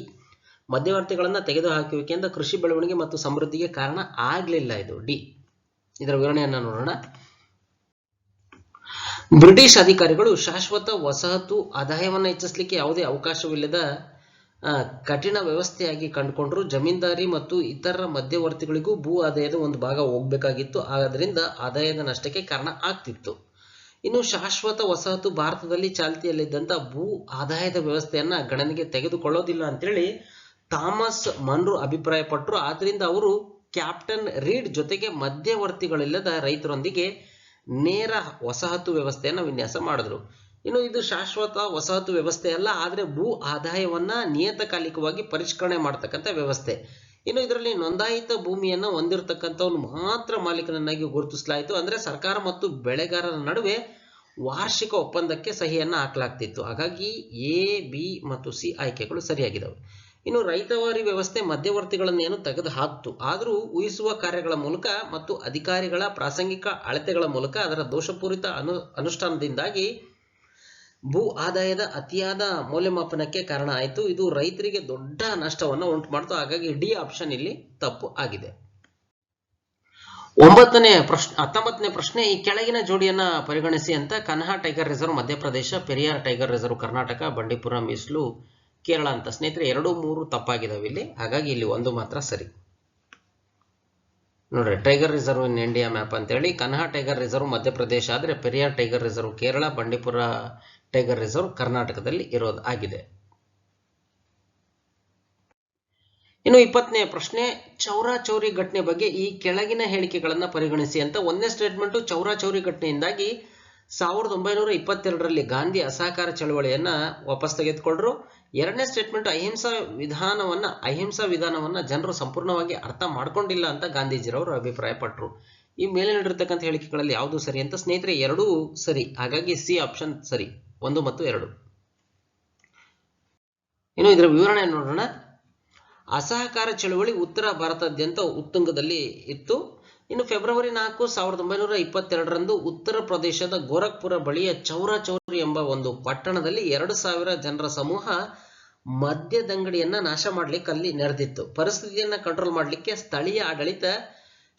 ಮಧ್ಯವರ್ತಿಗಳನ್ನ ತೆಗೆದುಹಾಕುವಿಕೆಯಿಂದ ಕೃಷಿ ಬೆಳವಣಿಗೆ ಮತ್ತು ಸಮೃದ್ಧಿಗೆ ಕಾರಣ ಆಗ್ಲಿಲ್ಲ. ಇದು ಡಿ. ಇದರ ವಿವರಣೆಯನ್ನ ನೋಡೋಣ. ಬ್ರಿಟಿಷ್ ಅಧಿಕಾರಿಗಳು ಶಾಶ್ವತ ವಸಾಹತು ಆದಾಯವನ್ನು ಹೆಚ್ಚಿಸಲಿಕ್ಕೆ ಯಾವುದೇ ಅವಕಾಶವಿಲ್ಲದ ಕಠಿಣ ವ್ಯವಸ್ಥೆಯಾಗಿ ಕಂಡುಕೊಂಡರು. ಜಮೀನ್ದಾರಿ ಮತ್ತು ಇತರ ಮಧ್ಯವರ್ತಿಗಳಿಗೂ ಭೂ ಆದಾಯದ ಒಂದು ಭಾಗ ಹೋಗಬೇಕಾಗಿತ್ತು. ಆದ್ದರಿಂದ ಆದಾಯದ ನಷ್ಟಕ್ಕೆ ಕಾರಣ ಆಗ್ತಿತ್ತು. ಇನ್ನು ಶಾಶ್ವತ ವಸಾಹತು ಭಾರತದಲ್ಲಿ ಚಾಲ್ತಿಯಲ್ಲಿದ್ದಂಥ ಭೂ ಆದಾಯದ ವ್ಯವಸ್ಥೆಯನ್ನ ಗಣನೆಗೆ ತೆಗೆದುಕೊಳ್ಳೋದಿಲ್ಲ ಅಂತೇಳಿ ಥಾಮಸ್ ಮನ್ರೋ ಅಭಿಪ್ರಾಯಪಟ್ಟರು. ಆದ್ರಿಂದ ಅವರು ಕ್ಯಾಪ್ಟನ್ ರೀಡ್ ಜೊತೆಗೆ ಮಧ್ಯವರ್ತಿಗಳಿಲ್ಲದ ರೈತರೊಂದಿಗೆ ನೇರ ವಸಾಹತು ವ್ಯವಸ್ಥೆಯನ್ನು ವಿನ್ಯಾಸ ಮಾಡಿದ್ರು. ಇನ್ನು ಇದು ಶಾಶ್ವತ ವಸಾಹತು ವ್ಯವಸ್ಥೆ ಅಲ್ಲ, ಆದರೆ ಭೂ ಆದಾಯವನ್ನ ನಿಯತಕಾಲಿಕವಾಗಿ ಪರಿಷ್ಕರಣೆ ಮಾಡತಕ್ಕಂಥ ವ್ಯವಸ್ಥೆ. ಇನ್ನು ಇದರಲ್ಲಿ ನೋಂದಾಯಿತ ಭೂಮಿಯನ್ನ ಹೊಂದಿರತಕ್ಕಂಥವ್ನು ಮಾತ್ರ ಮಾಲೀಕನನ್ನಾಗಿ ಗುರುತಿಸಲಾಯಿತು. ಅಂದ್ರೆ ಸರ್ಕಾರ ಮತ್ತು ಬೆಳೆಗಾರರ ನಡುವೆ ವಾರ್ಷಿಕ ಒಪ್ಪಂದಕ್ಕೆ ಸಹಿಯನ್ನ ಹಾಕಲಾಗ್ತಿತ್ತು. ಹಾಗಾಗಿ ಎ, ಬಿ ಮತ್ತು ಸಿ ಆಯ್ಕೆಗಳು ಸರಿಯಾಗಿದ್ದಾವೆ. ಇನ್ನು ರೈತವಾರಿ ವ್ಯವಸ್ಥೆ ಮಧ್ಯವರ್ತಿಗಳನ್ನೇನು ತೆಗೆದು ಹಾಕ್ತು, ಆದರೂ ಊಹಿಸುವ ಕಾರ್ಯಗಳ ಮೂಲಕ ಮತ್ತು ಅಧಿಕಾರಿಗಳ ಪ್ರಾಸಂಗಿಕ ಅಳತೆಗಳ ಮೂಲಕ ಅದರ ದೋಷಪೂರಿತ ಅನುಷ್ಠಾನದಿಂದಾಗಿ ಭೂ ಆದಾಯದ ಅತಿಯಾದ ಮೌಲ್ಯಮಾಪನಕ್ಕೆ ಕಾರಣ ಆಯಿತು. ಇದು ರೈತರಿಗೆ ದೊಡ್ಡ ನಷ್ಟವನ್ನು ಉಂಟು ಮಾಡ್ತು. ಹಾಗಾಗಿ ಡಿ ಆಪ್ಷನ್ ಇಲ್ಲಿ ತಪ್ಪು ಆಗಿದೆ. 19ನೇ ಪ್ರಶ್ನೆ, ಈ ಕೆಳಗಿನ ಜೋಡಿಯನ್ನ ಪರಿಗಣಿಸಿ ಅಂತ. Kanha tiger reserve Madhya Pradesh, Periyar tiger reserve Karnataka, Bandipur ಮೀಸಲು ಕೇರಳ ಅಂತ. ಸ್ನೇಹಿತರೆ 2, 3 ತಪ್ಪಾಗಿದಾವೆ ಇಲ್ಲಿ. ಹಾಗಾಗಿ ಇಲ್ಲಿ 1 ಮಾತ್ರ ಸರಿ. ನೋಡ್ರಿ, tiger reserve in India map ಅಂತೇಳಿ ಕನ್ಹಾ ಟೈಗರ್ ರಿಸರ್ವ್ ಮಧ್ಯಪ್ರದೇಶ ಆದರೆ Periyar tiger reserve Kerala, Bandipur tiger reserve ಕರ್ನಾಟಕದಲ್ಲಿ ಇರೋದು ಆಗಿದೆ. ಇನ್ನು 20ನೇ ಪ್ರಶ್ನೆ, ಚೌರಾಚೌರಿ ಘಟನೆ ಬಗ್ಗೆ ಈ ಕೆಳಗಿನ ಹೇಳಿಕೆಗಳನ್ನು ಪರಿಗಣಿಸಿ ಅಂತ. 1ನೇ ಸ್ಟೇಟ್ಮೆಂಟು, ಚೌರಾಚೌರಿ ಘಟನೆಯಿಂದಾಗಿ 1922ರಲ್ಲಿ ಗಾಂಧಿ ಅಸಹಕಾರ ಚಳವಳಿಯನ್ನ ವಾಪಸ್ ತೆಗೆದುಕೊಂಡ್ರು. 2ನೇ ಸ್ಟೇಟ್ಮೆಂಟ್, ಅಹಿಂಸಾ ವಿಧಾನವನ್ನ ಜನರು ಸಂಪೂರ್ಣವಾಗಿ ಅರ್ಥ ಮಾಡ್ಕೊಂಡಿಲ್ಲ ಅಂತ ಗಾಂಧೀಜಿರವರು ಅಭಿಪ್ರಾಯಪಟ್ಟರು. ಈ ಮೇಲೆ ನೀಡಿರ್ತಕ್ಕಂಥ ಹೇಳಿಕೆಗಳಲ್ಲಿ ಯಾವುದು ಸರಿ ಅಂತ. ಸ್ನೇಹಿತರೆ 2 ಸರಿ. ಹಾಗಾಗಿ ಸಿ ಆಪ್ಷನ್ ಸರಿ, 1 ಮತ್ತು 2. ಇನ್ನು ಇದರ ವಿವರಣೆ ನೋಡೋಣ. ಅಸಹಕಾರ ಚಳವಳಿ ಉತ್ತರ ಭಾರತಾದ್ಯಂತ ಉತ್ತುಂಗದಲ್ಲಿ ಇತ್ತು. ಇನ್ನು ಫೆಬ್ರವರಿ 4, 1922ರಂದು ಉತ್ತರ ಪ್ರದೇಶದ ಗೋರಖ್ಪುರ ಬಳಿಯ ಚೌರಾಚೌರಿ ಎಂಬ ಒಂದು ಪಟ್ಟಣದಲ್ಲಿ 2000 ಜನರ ಸಮೂಹ ಮದ್ಯದಂಗಡಿಯನ್ನ ನಾಶ ಮಾಡ್ಲಿಕ್ಕೆ ಅಲ್ಲಿ ನೆರೆದಿತ್ತು. ಪರಿಸ್ಥಿತಿಯನ್ನ ಕಂಟ್ರೋಲ್ ಮಾಡ್ಲಿಕ್ಕೆ ಸ್ಥಳೀಯ ಆಡಳಿತ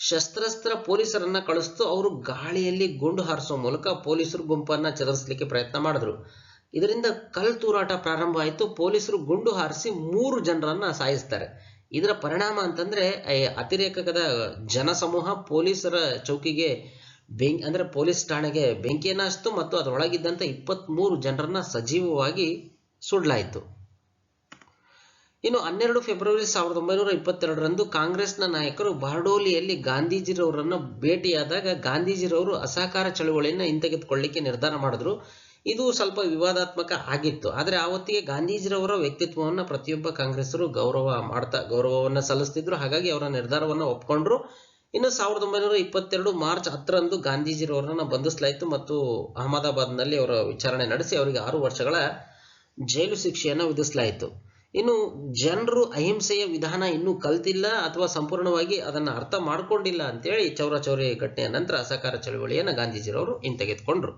ಶಸ್ತ್ರಾಸ್ತ್ರ ಪೊಲೀಸರನ್ನ ಕಳಿಸ್ತು. ಅವರು ಗಾಳಿಯಲ್ಲಿ ಗುಂಡು ಹಾರಿಸುವ ಮೂಲಕ ಪೊಲೀಸರು ಗುಂಪನ್ನ ಚದುರಿಸಲಿಕ್ಕೆ ಪ್ರಯತ್ನ ಮಾಡಿದ್ರು. ಇದರಿಂದ ಕಲ್ ತೂರಾಟ ಪ್ರಾರಂಭ ಆಯಿತು. ಪೊಲೀಸರು ಗುಂಡು ಹಾರಿಸಿ 3 ಜನರನ್ನ ಸಾಯಿಸ್ತಾರೆ. ಇದರ ಪರಿಣಾಮ ಅಂತಂದ್ರೆ ಅತಿರೇಕದ ಜನಸಮೂಹ ಪೊಲೀಸರ ಚೌಕಿಗೆ ಪೊಲೀಸ್ ಠಾಣೆಗೆ ಬೆಂಕಿಯನ್ನ ಹಚ್ಚಿತು ಮತ್ತು ಅದರೊಳಗಿದ್ದಂತ 23 ಜನರನ್ನ ಸಜೀವವಾಗಿ ಸುಡಲಾಯಿತು. ಇನ್ನು 12 ಫೆಬ್ರವರಿ 1922ರಂದು ಕಾಂಗ್ರೆಸ್ನ ನಾಯಕರು ಬಾರ್ಡೋಲಿಯಲ್ಲಿ ಗಾಂಧೀಜಿರವರನ್ನ ಭೇಟಿಯಾದಾಗ ಗಾಂಧೀಜಿರವರು ಅಸಹಕಾರ ಚಳವಳಿಯನ್ನ ಹಿಂತೆಗೆದುಕೊಳ್ಳಿಕ್ಕೆ ನಿರ್ಧಾರ ಮಾಡಿದ್ರು. ಇದು ಸ್ವಲ್ಪ ವಿವಾದಾತ್ಮಕ ಆಗಿತ್ತು. ಆದರೆ ಆವತ್ತಿಗೆ ಗಾಂಧೀಜಿರವರ ವ್ಯಕ್ತಿತ್ವವನ್ನು ಪ್ರತಿಯೊಬ್ಬ ಕಾಂಗ್ರೆಸ್ಸರು ಗೌರವವನ್ನು ಸಲ್ಲಿಸ್ತಿದ್ರು. ಹಾಗಾಗಿ ಅವರ ನಿರ್ಧಾರವನ್ನು ಒಪ್ಕೊಂಡ್ರು. ಇನ್ನು 1922 ಮಾರ್ಚ್ 10ರಂದು ಗಾಂಧೀಜಿರವರನ್ನ ಬಂಧಿಸಲಾಯಿತು ಮತ್ತು ಅಹಮದಾಬಾದ್ನಲ್ಲಿ ಅವರ ವಿಚಾರಣೆ ನಡೆಸಿ ಅವರಿಗೆ 6 ವರ್ಷಗಳ ಜೈಲು ಶಿಕ್ಷೆಯನ್ನು ವಿಧಿಸಲಾಯಿತು. ಇನ್ನು ಜನರು ಅಹಿಂಸೆಯ ವಿಧಾನ ಇನ್ನೂ ಕಲ್ತಿಲ್ಲ ಅಥವಾ ಸಂಪೂರ್ಣವಾಗಿ ಅದನ್ನು ಅರ್ಥ ಮಾಡ್ಕೊಂಡಿಲ್ಲ ಅಂತೇಳಿ ಚೌರಾಚೌರಿ ಘಟನೆಯ ನಂತರ ಅಸಹಕಾರ ಚಳವಳಿಯನ್ನು ಗಾಂಧೀಜಿರವರು ಹಿಂತೆಗೆದುಕೊಂಡ್ರು.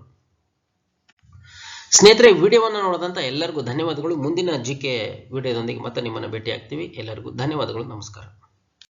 ಸ್ನೇಹಿತರೆ, ವಿಡಿಯೋವನ್ನು ನೋಡಿದಂಥ ಎಲ್ಲರಿಗೂ ಧನ್ಯವಾದಗಳು. ಮುಂದಿನ ಜಿಕೆ ವಿಡಿಯೋದೊಂದಿಗೆ ಮತ್ತೆ ನಿಮ್ಮನ್ನು ಭೇಟಿ ಆಗ್ತೀವಿ. ಎಲ್ಲರಿಗೂ ಧನ್ಯವಾದಗಳು. ನಮಸ್ಕಾರ.